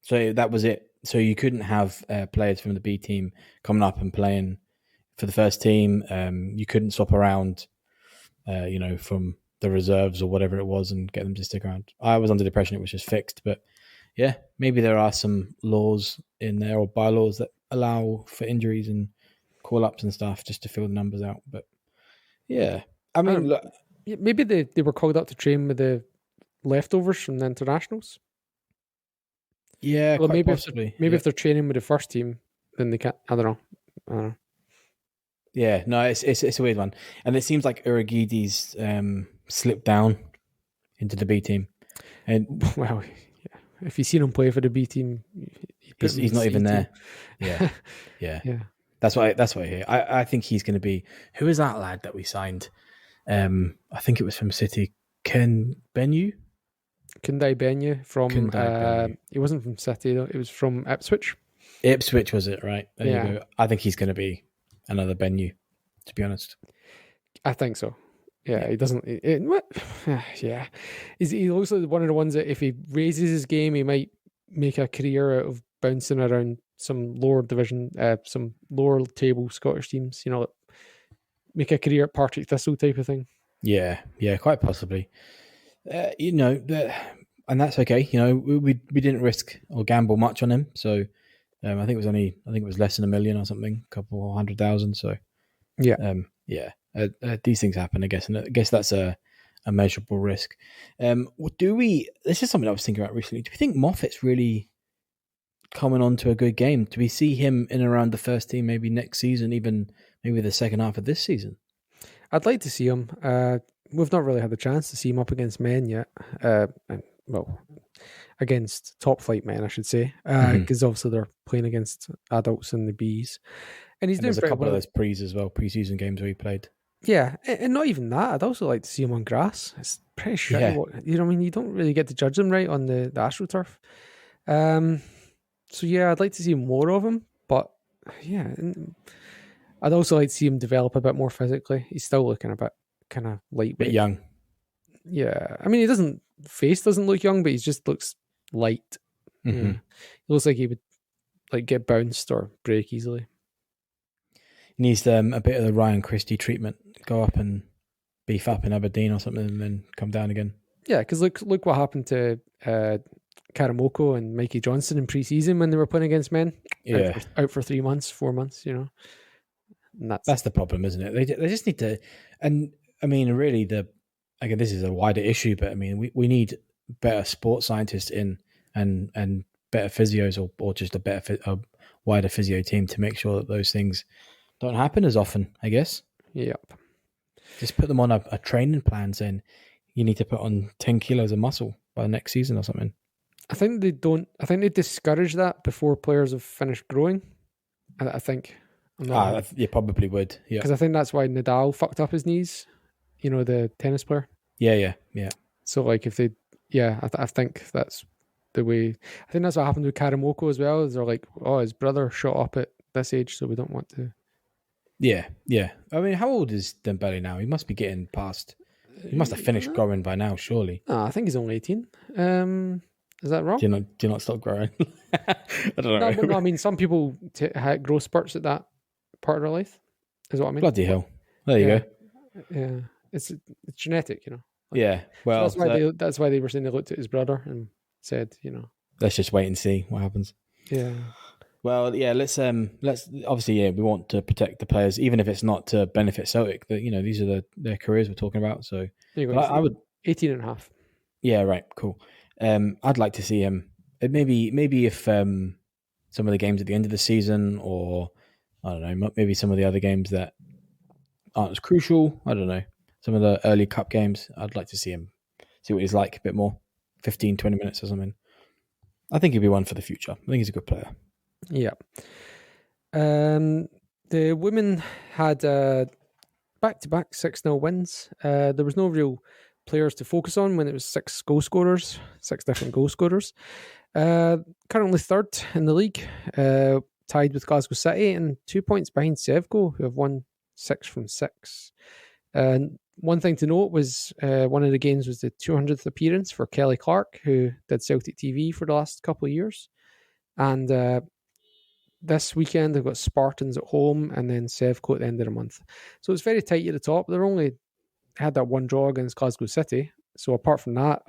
So that was it. So you couldn't have players from the B team coming up and playing for the first team. You couldn't swap around, from the reserves or whatever it was and get them to stick around. I was under the impression it was just fixed, but yeah, maybe there are some laws in there or bylaws that allow for injuries and call-ups and stuff just to fill the numbers out. But yeah, I mean, look, maybe they were called up to train with the leftovers from the internationals. Yeah, well, maybe possibly. If they're training with the first team, then they can't. I don't know. Yeah, no, it's a weird one, and it seems like Uragidi's slipped down into the B team, and well, yeah. If you've seen him play for the B team, he's not even there. Yeah, yeah. That's why I hear. I think he's going to be. Who is that lad that we signed? I think it was from City. Kundai Benyu from. He wasn't from City though. It was from Ipswich. Ipswich was it, right? There you go. I think he's going to be another Benyu, to be honest. I think so. Yeah, he doesn't. Yeah, he looks like one of the ones that if he raises his game, he might make a career out of bouncing around some lower division, some lower table Scottish teams. You know, make a career at Partick Thistle type of thing. Yeah, quite possibly. And that's okay. You know, we didn't risk or gamble much on him, so I think it was less than $1 million or something, a couple 100,000. So these things happen, I guess, and I guess that's a measurable risk. This is something I was thinking about recently. Do we think Moffat's really coming on to a good game? Do we see him in and around the first team maybe next season, even maybe the second half of this season? I'd like to see him. We've not really had the chance to see him up against men yet. Against top flight men, I should say, because obviously they're playing against adults in the Bs. And there's a couple of those pre's as well, pre-season games where he played. Yeah, and not even that. I'd also like to see him on grass. It's pretty shitty. Yeah. You know what I mean? You don't really get to judge them right on the AstroTurf. So yeah, I'd like to see more of him. But yeah, I'd also like to see him develop a bit more physically. He's still looking a bit kind of lightweight. Bit young. Yeah. I mean, face doesn't look young, but he just looks light. Mm-hmm. Yeah. He looks like he would get bounced or break easily. He needs a bit of the Ryan Christie treatment. Go up and beef up in Aberdeen or something and then come down again. Yeah, because look what happened to Karamoko and Mikey Johnson in pre-season when they were playing against men. Yeah. Out for 3 months, 4 months, you know. And that's the problem, isn't it? They just need to... And, I mean, really, again, this is a wider issue, but, I mean, we need better sports scientists in and better physios or just a wider physio team to make sure that those things don't happen as often, I guess. Yep. Just put them on a training plan saying you need to put on 10 kilos of muscle by the next season or something. I think they discourage that before players have finished growing. I think. I'm not You probably would. Yeah. because I think that's why Nadal fucked up his knees. You know, the tennis player. Yeah. So like if they, yeah, I think that's the way. I think that's what happened with Karamoko as well. Is they're like, oh, his brother shot up at this age, so we don't want to. Yeah. I mean, how old is Dembele now? He must be getting past. He must have finished growing by now, surely. I think he's only 18. Is that wrong? Do you not stop growing? I don't No, know. but no, I mean, some people grow spurts at that part of their life. Is what I mean. Bloody hell! There you Yeah, go. yeah. It's genetic, you know. Like, Yeah. so Well, that's why they were saying they looked at his brother and said, you know, let's just wait and see what happens. yeah, Well, yeah. Let's obviously, yeah, we want to protect the players, even if it's not to benefit Celtic. That these are their careers we're talking about. So, there you go. I would 18 and a half. Yeah, right. Cool. I'd like to see him. Maybe if some of the games at the end of the season, or I don't know, maybe some of the other games that aren't as crucial. I don't know. Some of the early cup games, I'd like to see him, see what he's like a bit more, 15, 20 minutes or something. I think he'll be one for the future. I think he's a good player. Yeah. The women had back-to-back 6-0 wins. There was no real players to focus on when it was six different goal scorers. Currently third in the league, tied with Glasgow City and 2 points behind Sevco, who have won 6 from 6. One thing to note was one of the games was the 200th appearance for Kelly Clark, who did Celtic TV for the last couple of years. And this weekend they've got Spartans at home and then Sevco at the end of the month. So it's very tight at the top. They're only had that one draw against Glasgow City. So apart from that,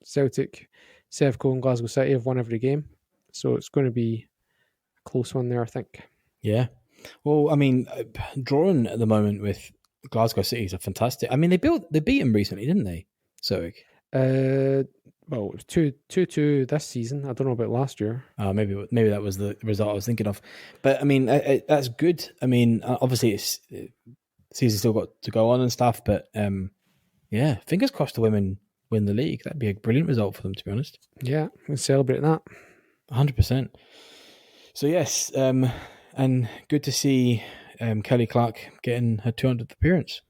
Celtic, Sevco and Glasgow City have won every game. So it's going to be a close one there, I think. Yeah. Well, I mean, drawing at the moment with Glasgow City is a fantastic. I mean, they beat them recently, didn't they? Celtic. Well, it was 2-2 this season. I don't know about last year. Maybe that was the result I was thinking of. But I mean, that's good. I mean, obviously, season's still got to go on and stuff. But yeah, fingers crossed the women win the league. That'd be a brilliant result for them, to be honest. Yeah, we're celebrating that. 100%. So yes, and good to see Kelly Clark getting her 200th appearance.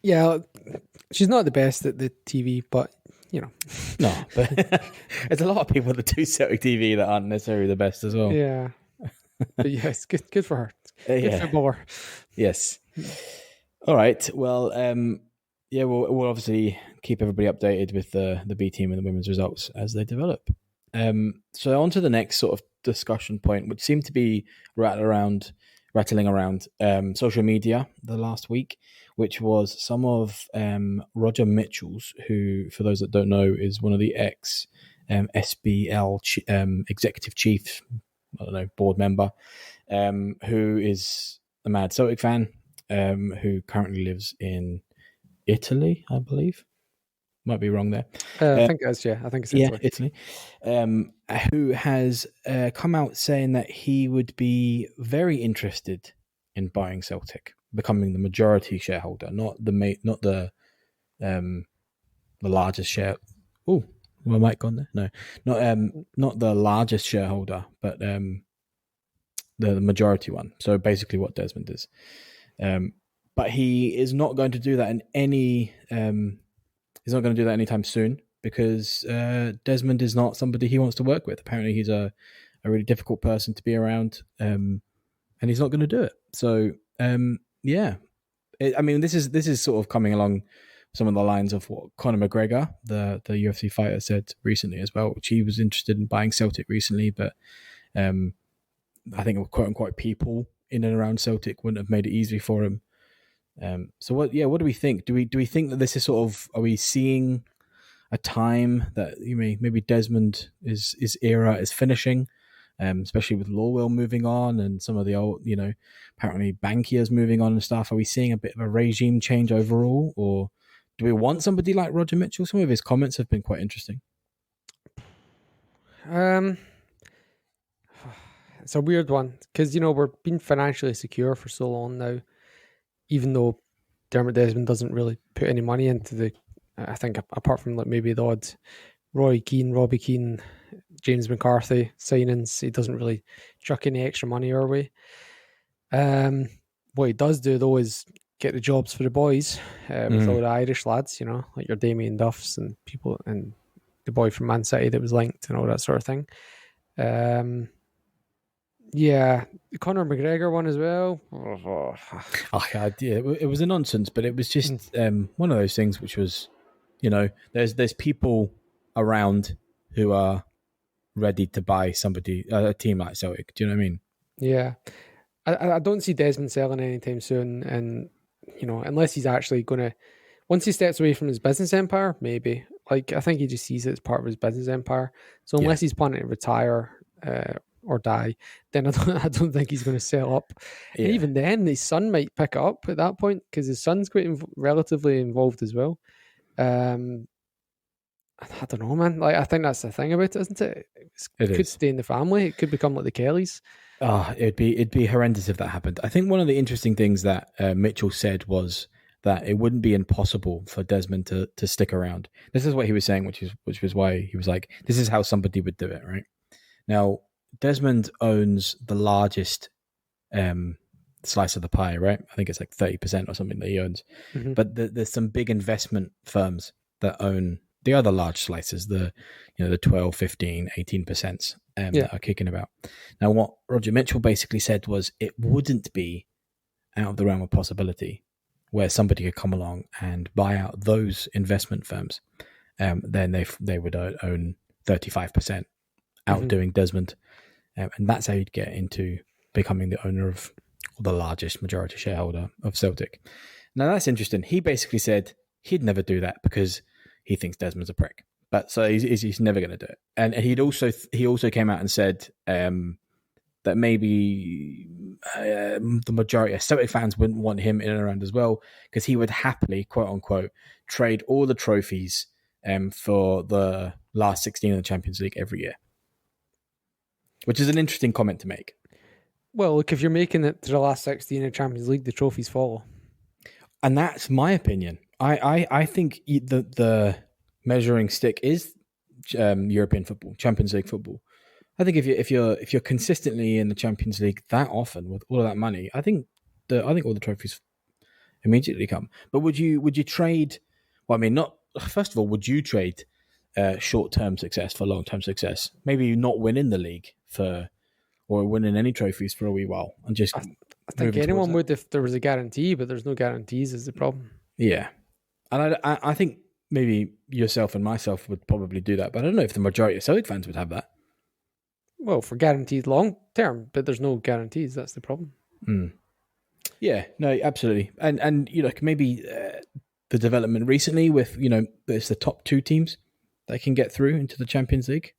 Yeah, she's not the best at the TV, but you know. No, but there's a lot of people that do Celtic TV that aren't necessarily the best as well. Yeah. But yes, good for her. Good footballer. Yes. All right. Well, yeah, we'll obviously keep everybody updated with the B team and the women's results as they develop. So on to the next sort of discussion point, which seemed to be rattling around social media the last week, which was some of Roger Mitchell's, who, for those that don't know, is one of the ex SPFL executive chief, I don't know, board member, who is a mad Celtic fan, who currently lives in Italy, I believe. Might be wrong there. I think it is, yeah. I think it's Italy. Who has come out saying that he would be very interested in buying Celtic, becoming the majority shareholder, not the largest share. Oh, my mic gone there? No, not the largest shareholder, but the majority one. So basically, what Desmond is. But he is not going to do that in any. He's not going to do that anytime soon because Desmond is not somebody he wants to work with. Apparently, he's a really difficult person to be around, and he's not going to do it. So, yeah, I mean, this is sort of coming along some of the lines of what Conor McGregor, the UFC fighter, said recently as well, which he was interested in buying Celtic recently, but I think quote unquote people in and around Celtic wouldn't have made it easy for him. So what do we think? Do we think that this is sort of, are we seeing a time that maybe Desmond his era is finishing, especially with Lawwell moving on and some of the old, apparently Bankier's moving on and stuff. Are we seeing a bit of a regime change overall, or do we want somebody like Roger Mitchell? Some of his comments have been quite interesting. It's a weird one because we're being financially secure for so long now. Even though Dermot Desmond doesn't really put any money into I think apart from like maybe the odd Robbie Keane James McCarthy signings. He doesn't really chuck any extra money our way. What he does do though is get the jobs for the boys with all the Irish lads, like your Damien Duffs and people, and the boy from Man City that was linked and all that sort of thing. Yeah, the Conor McGregor one as well. Oh, yeah, it was a nonsense, but it was just one of those things which was, there's people around who are ready to buy a team like Celtic. Do you know what I mean? Yeah. I don't see Desmond selling anytime soon, and unless he's actually going to, once he steps away from his business empire, maybe. Like, I think he just sees it as part of his business empire. So unless he's planning to retire or die, then I don't think he's going to sell up. Yeah. And even then, his son might pick it up at that point because his son's quite relatively involved as well. I don't know, man. Like, I think that's the thing about it, isn't it? It could stay in the family. It could become like the Kellys. Oh, it'd be horrendous if that happened. I think one of the interesting things that Mitchell said was that it wouldn't be impossible for Desmond to stick around. This is what he was saying, which was why he was like, this is how somebody would do it, right? Now, Desmond owns the largest slice of the pie, right? I think it's like 30% or something that he owns. Mm-hmm. But there's some big investment firms that own the other large slices, the 12, 15, 18% that are kicking about. Now, what Roger Mitchell basically said was it wouldn't be out of the realm of possibility where somebody could come along and buy out those investment firms. Then they would own 35%, outdoing Desmond. And that's how you'd get into becoming the owner of, or the largest majority shareholder of Celtic. Now, that's interesting. He basically said he'd never do that because he thinks Desmond's a prick. But so he's never going to do it. And he also came out and said that maybe the majority of Celtic fans wouldn't want him in and around as well because he would happily, quote unquote, trade all the trophies for the last 16 in the Champions League every year. Which is an interesting comment to make. Well, look, if you're making it to the last 16 in the Champions League, the trophies follow. And that's my opinion. I think the measuring stick is European football, Champions League football. I think if you're consistently in the Champions League that often with all of that money, I think all the trophies immediately come. But would you trade? Well, I mean, not first of all, would you trade short-term success for long-term success? Maybe not winning the league or winning any trophies for a wee while and just. I think anyone would if there was a guarantee, but there's no guarantees is the problem. Yeah. And I think maybe yourself and myself would probably do that, but I don't know if the majority of Celtic fans would have that. Well, for guaranteed long term, but there's no guarantees. That's the problem. Yeah, no, absolutely. And maybe the development recently with, it's the top two teams that can get through into the Champions League.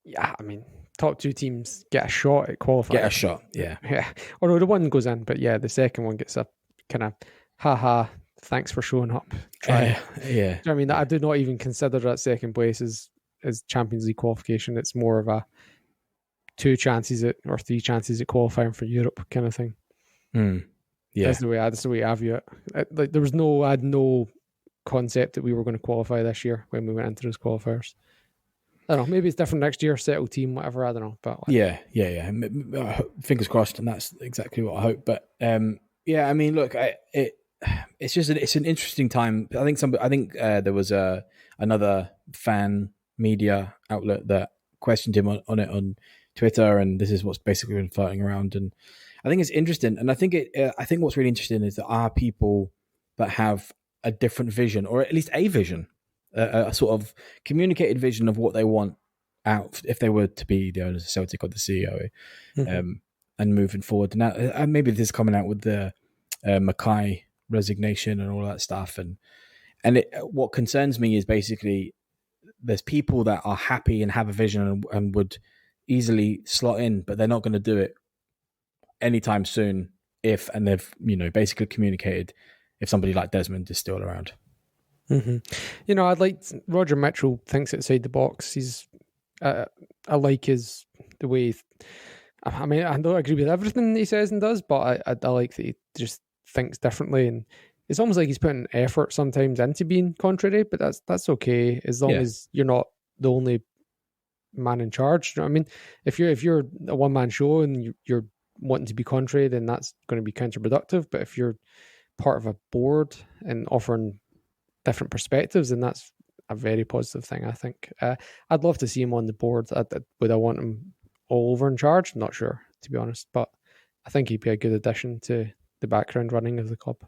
Yeah, I mean, top two teams get a shot at qualifying. Get a shot, yeah. Yeah. Although the one goes in, but yeah, the second one gets a kind of, haha, thanks for showing up. Yeah. You know what I mean? I do not even consider that second place as Champions League qualification. It's more of a 2 chances or 3 chances at qualifying for Europe kind of thing. Yeah, that's the way I view it. Like I had no concept that we were going to qualify this year when we went into those qualifiers. I don't know. Maybe it's different next year. Settled team, whatever. I don't know. But yeah. Fingers crossed, and that's exactly what I hope. But I mean, look, it's an interesting time. I think there was another fan media outlet that questioned him on it on Twitter, and this is what's basically been floating around. And I think it's interesting, and I think what's really interesting is there are people that have a different vision, or at least a vision, a sort of communicated vision of what they want out if they were to be the owners of Celtic or the CEO, and moving forward. Now, maybe this is coming out with the Mackay resignation and all that stuff, and what concerns me is basically there's people that are happy and have a vision and would easily slot in, but they're not going to do it anytime soon and they've basically communicated if somebody like Desmond is still around. I'd like Roger Mitchell thinks outside the box. He's I like the way. I mean, I don't agree with everything he says and does, but I like that he just thinks differently, and it's almost like he's putting effort sometimes into being contrary. But that's okay as long as you're not the only man in charge. You know what I mean? If you're a one man show and you're wanting to be contrary, then that's going to be counterproductive. But if you're part of a board and offering different perspectives, then that's a very positive thing, I think. I'd love to see him on the board. Would I want him all over in charge? Not sure, to be honest, but I think he'd be a good addition to the background running of the club.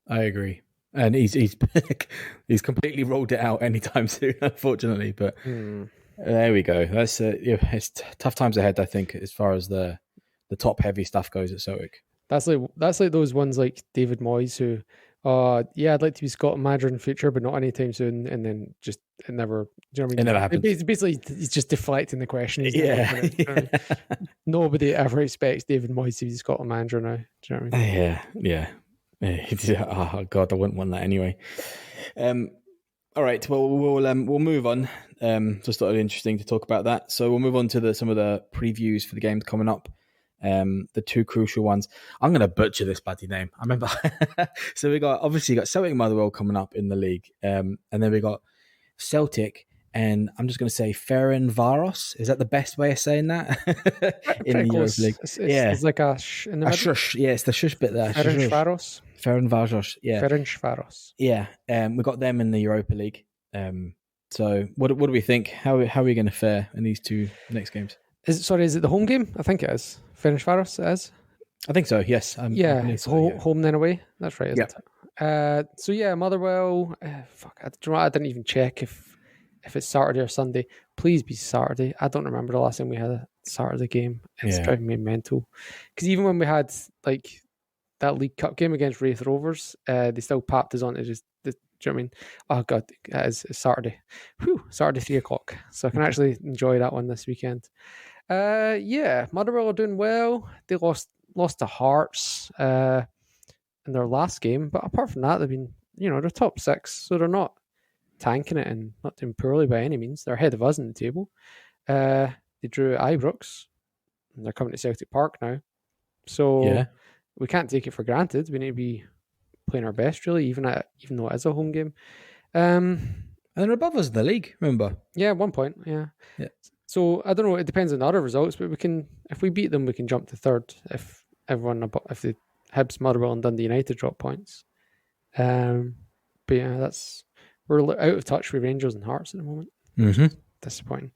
I agree, and he's he's completely rolled it out anytime soon, unfortunately. But there we go. That's it's tough times ahead, I think, as far as the top heavy stuff goes at Celtic. That's like those ones like David Moyes who, I'd like to be Scotland manager in the future, but not anytime soon. And then just it never, do you know what I mean? It never happens. Basically, he's just deflecting the question. Yeah. Nobody ever expects David Moyes to be Scotland manager now. Do you know what I mean? Yeah. Oh God, I wouldn't want that anyway. All right, well we'll move on. Just thought it interesting to talk about that. So we'll move on to some of the previews for the games coming up. The two crucial ones. I'm going to butcher this bloody name. I remember. So we got Celtic Motherwell coming up in the league, and then we got Celtic, and I'm just going to say Ferencvaros. Is that the best way of saying that? In the Europa League? It's like a sh in the middle. Shush. Yeah, it's the shush bit there. Ferencvaros. Yeah. Ferencvaros. Yeah. We got them in the Europa League. So what do we think? How are we going to fare in these two next games? Is it the home game? I think it is. Ferencvaros it is. I think so, yes. It's home then away. That's right, isn't it? So yeah, Motherwell. I didn't even check if it's Saturday or Sunday. Please be Saturday. I don't remember the last time we had a Saturday game. It's driving me mental. Because even when we had like that League Cup game against Wraith Rovers, they still papped us on to just do you know what I mean? Oh God, it's Saturday. Saturday 3:00. So I can actually enjoy that one this weekend. Motherwell are doing well. They lost to Hearts in their last game, but apart from that, they've been, they're top 6, so they're not tanking it and not doing poorly by any means. They're ahead of us in the table. They drew Ibrox, and they're coming to Celtic Park now, so we can't take it for granted. We need to be playing our best, really, even though it is a home game. And they're above us in the league, remember? Yeah, 1 point. Yeah. So I don't know. It depends on the other results, but if we beat them, we can jump to third. If the Hibs, Motherwell, and Dundee United drop points. But yeah, we're out of touch with Rangers and Hearts at the moment. Mm-hmm. Disappointing.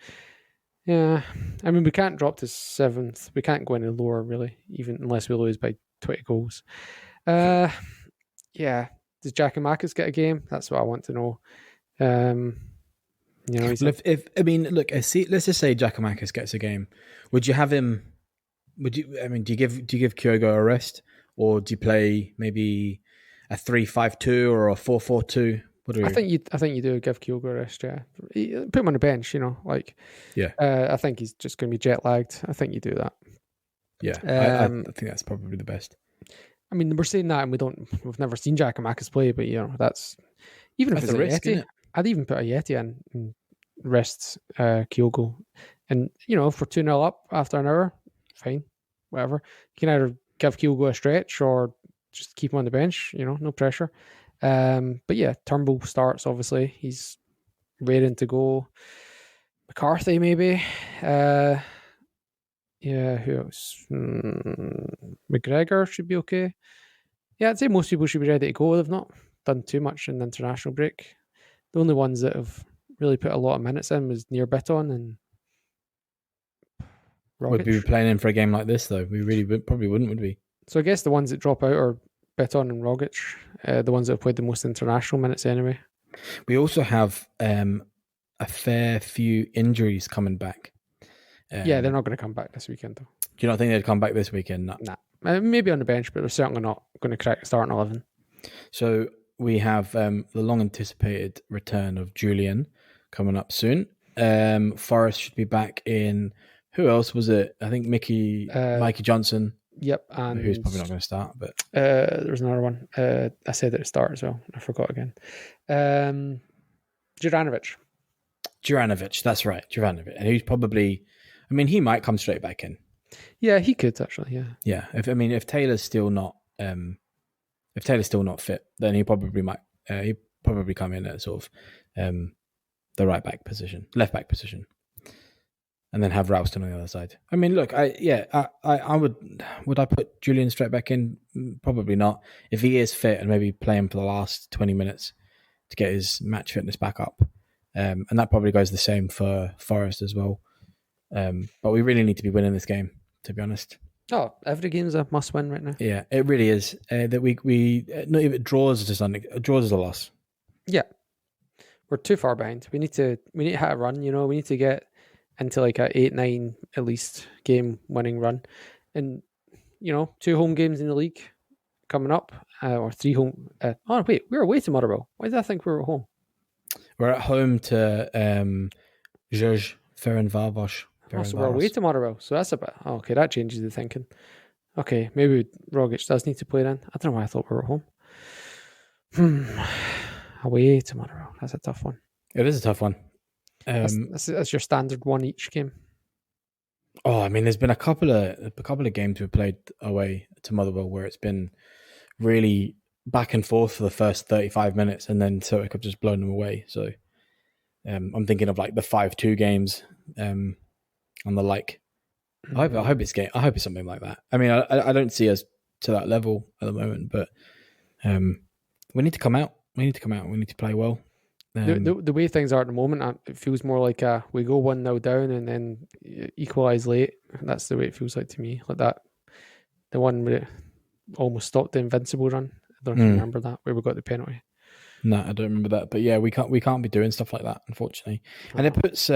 Yeah, I mean we can't drop to 7th. We can't go any lower really, even unless we lose by 20 goals. Does Giakoumakis get a game? That's what I want to know. Let's just say Giakoumakis gets a game. Would you have him? Do you give Kyogo a rest, or do you play maybe a 3-5-2 or a 4-4-2? I think you do give Kyogo a rest. Yeah, put him on the bench. I think he's just going to be jet lagged. I think you do that. Yeah, I think that's probably the best. I mean, we're saying that, and we've never seen Giakoumakis play, but that's even if it's a risk. Yeti, I'd even put a Yeti in and rest Kyogo, and if we're 2-0 up after an hour, fine, whatever. You can either give Kyogo a stretch or just keep him on the bench. No pressure. But yeah, Turnbull starts. Obviously, he's raring to go. McCarthy maybe. Who else? McGregor should be okay. Yeah, I'd say most people should be ready to go. They've not done too much in the international break. The only ones that have really put a lot of minutes in was Near Bitton and Rogic. Would we be playing in for a game like this, though? We really probably wouldn't, would we? So I guess the ones that drop out are Bitton and Rogic, the ones that have played the most international minutes anyway. We also have a fair few injuries coming back. They're not going to come back this weekend, though. Do you not think they'd come back this weekend? Nah. Maybe on the bench, but they're certainly not going to crack the starting 11. So we have the long-anticipated return of Julian coming up soon. Forrest should be back in... Who else was it? I think Mikey Johnson. Yep. And who's probably not going to start, but... there was another one. I said at the start as well. I forgot again. Juranovic, that's right. Juranovic. And he's probably... I mean, he might come straight back in. Yeah, he could actually. Yeah. Yeah. If Taylor's still not fit, then he probably might. He probably come in at sort of the left back position. and then have Ralston on the other side. I mean, look, I would I put Julian straight back in? Probably not. If he is fit, and maybe play him for the last 20 minutes to get his match fitness back up. And that probably goes the same for Forest as well. But we really need to be winning this game, to be honest. Oh, every game's a must-win right now. Yeah, it really is. That we not even draws is draws is a loss. Yeah, we're too far behind. We need to hit a run. We need to get into like a 8-9 at least game winning run, and 2 home games in the league coming up, or 3 home. Oh wait, we're away to Motherwell. Why did I think we were at home? We're at home to Zhoozh Ferencvaros. So we're away to Motherwell. So that's a bit. Oh, okay, that changes the thinking. Okay, maybe Rogic does need to play then. I don't know why I thought we were at home. Away to Motherwell. That's a tough one. It is a tough one. That's your standard one each game. Oh, I mean, there's been a couple of games we've played away to Motherwell where it's been really back and forth for the first 35 minutes, and then Celtic have just blown them away. So I'm thinking of like the 5-2 games and the like. I hope it's something like that. I mean, I don't see us to that level at the moment, but we need to come out. We need to play well. The way things are at the moment, it feels more like we go 1-0 down and then equalise late. That's the way it feels like to me. Like that, the one where it almost stopped the invincible run. I don't know if you remember that, where we got the penalty. No, I don't remember that. But yeah, we can't be doing stuff like that, unfortunately. And it puts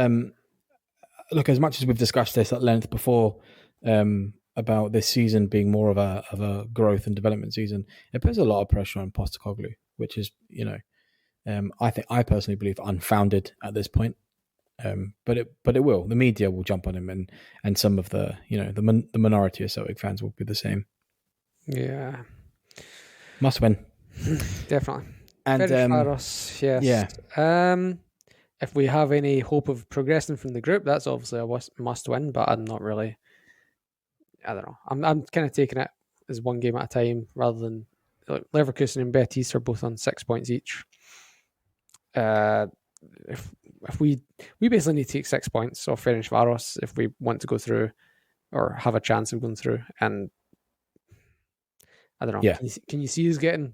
look, as much as we've discussed this at length before about this season being more of a growth and development season, it puts a lot of pressure on Postecoglou, which is I personally believe unfounded at this point. But it will. The media will jump on him, and some of the the minority of Celtic fans will be the same. Yeah, must win. Definitely. And Ferencvaros, yes. Yeah. If we have any hope of progressing from the group, that's obviously a must win. But I'm not really. I don't know. I'm kind of taking it as one game at a time rather than like Leverkusen and Betis are both on 6 points each. If we basically need to take 6 points off Ferencvaros if we want to go through or have a chance of going through, and I don't know. Yeah. Can you see us getting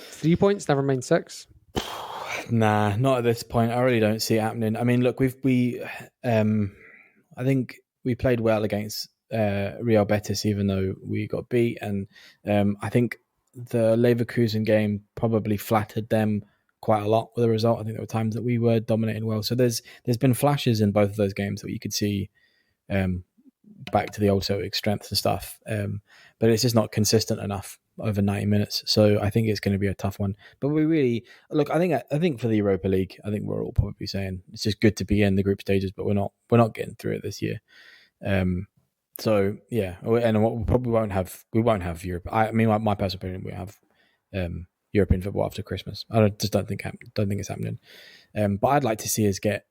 3 points? Never mind 6. Nah, not at this point. I really don't see it happening. I mean, look, I think we played well against Real Betis, even though we got beat, and I think the Leverkusen game probably flattered them quite a lot with the result. I think there were times that we were dominating well. So there's been flashes in both of those games that you could see back to the old Celtic strengths and stuff. But it's just not consistent enough over 90 minutes. So I think it's going to be a tough one. But we really look. I think for the Europa League, I think we're all probably saying it's just good to be in the group stages, but we're not getting through it this year. So yeah, and what we probably won't have Europe. I mean, my personal opinion, we have European football after Christmas. I don't think it's happening. But I'd like to see us get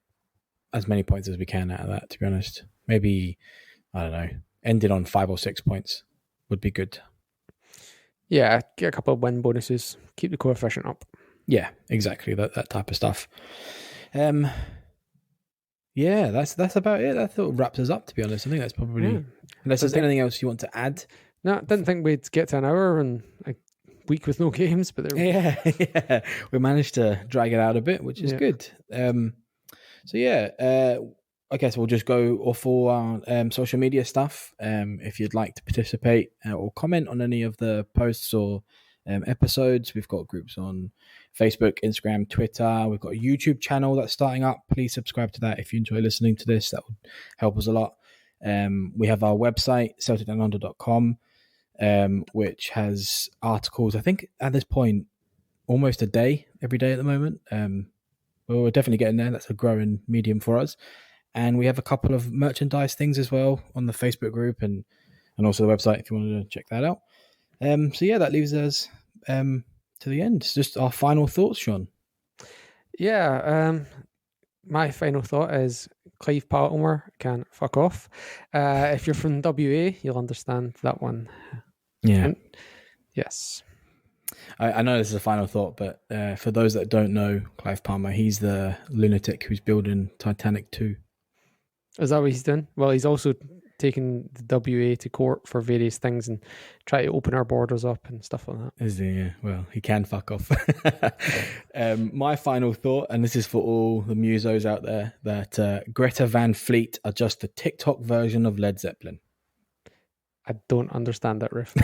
as many points as we can out of that. To be honest, maybe I don't know, ending on 5 or 6 points would be good. Yeah, get a couple of win bonuses, keep the coefficient up. Yeah, exactly that type of stuff. Yeah, that's about it. That sort of wraps us up, to be honest. I think that's probably unless there's anything else you want to add. No, I didn't think we'd get to an hour and a week with no games, but yeah, we managed to drag it out a bit, which is good. So yeah, I guess we'll just go off all our social media stuff. If you'd like to participate or comment on any of the posts or episodes, we've got groups on Facebook, Instagram, Twitter. We've got a YouTube channel that's starting up. Please subscribe to that if you enjoy listening to this. That would help us a lot. We have our website, CelticDownUnder.com, which has articles, I think, at this point, almost a day, every day at the moment. We're definitely getting there. That's a growing medium for us. And we have a couple of merchandise things as well on the Facebook group and also the website if you wanted to check that out. So yeah, that leaves us to the end. It's just our final thoughts, Sean. Yeah, my final thought is Clive Palmer can fuck off. If you're from WA, you'll understand that one. Yeah. Yes. I know this is a final thought, but for those that don't know Clive Palmer, he's the lunatic who's building Titanic 2. Is that what he's done? Well, he's also taken the WA to court for various things and try to open our borders up and stuff like that. Is he? Yeah. Well, he can fuck off. My final thought, and this is for all the musos out there, that Greta Van Fleet are just the TikTok version of Led Zeppelin. I don't understand that riff.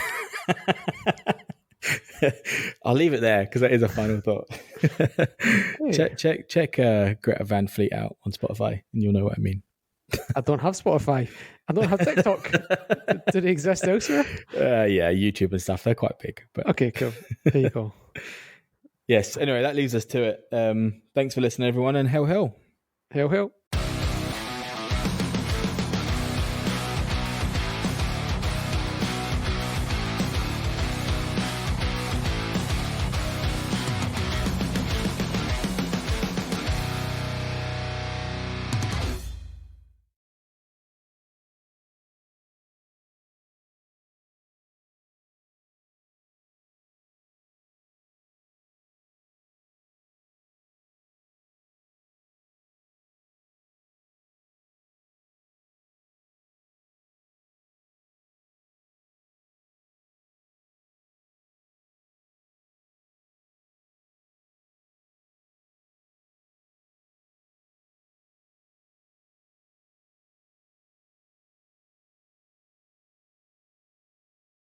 I'll leave it there because that is a final thought. Check Greta Van Fleet out on Spotify, and you'll know what I mean. I don't have Spotify. I don't have TikTok. Do they exist elsewhere? Yeah, YouTube and stuff. They're quite big. But okay, cool. There you go. Yes. Anyway, that leaves us to it. Thanks for listening, everyone, and hail. Hail.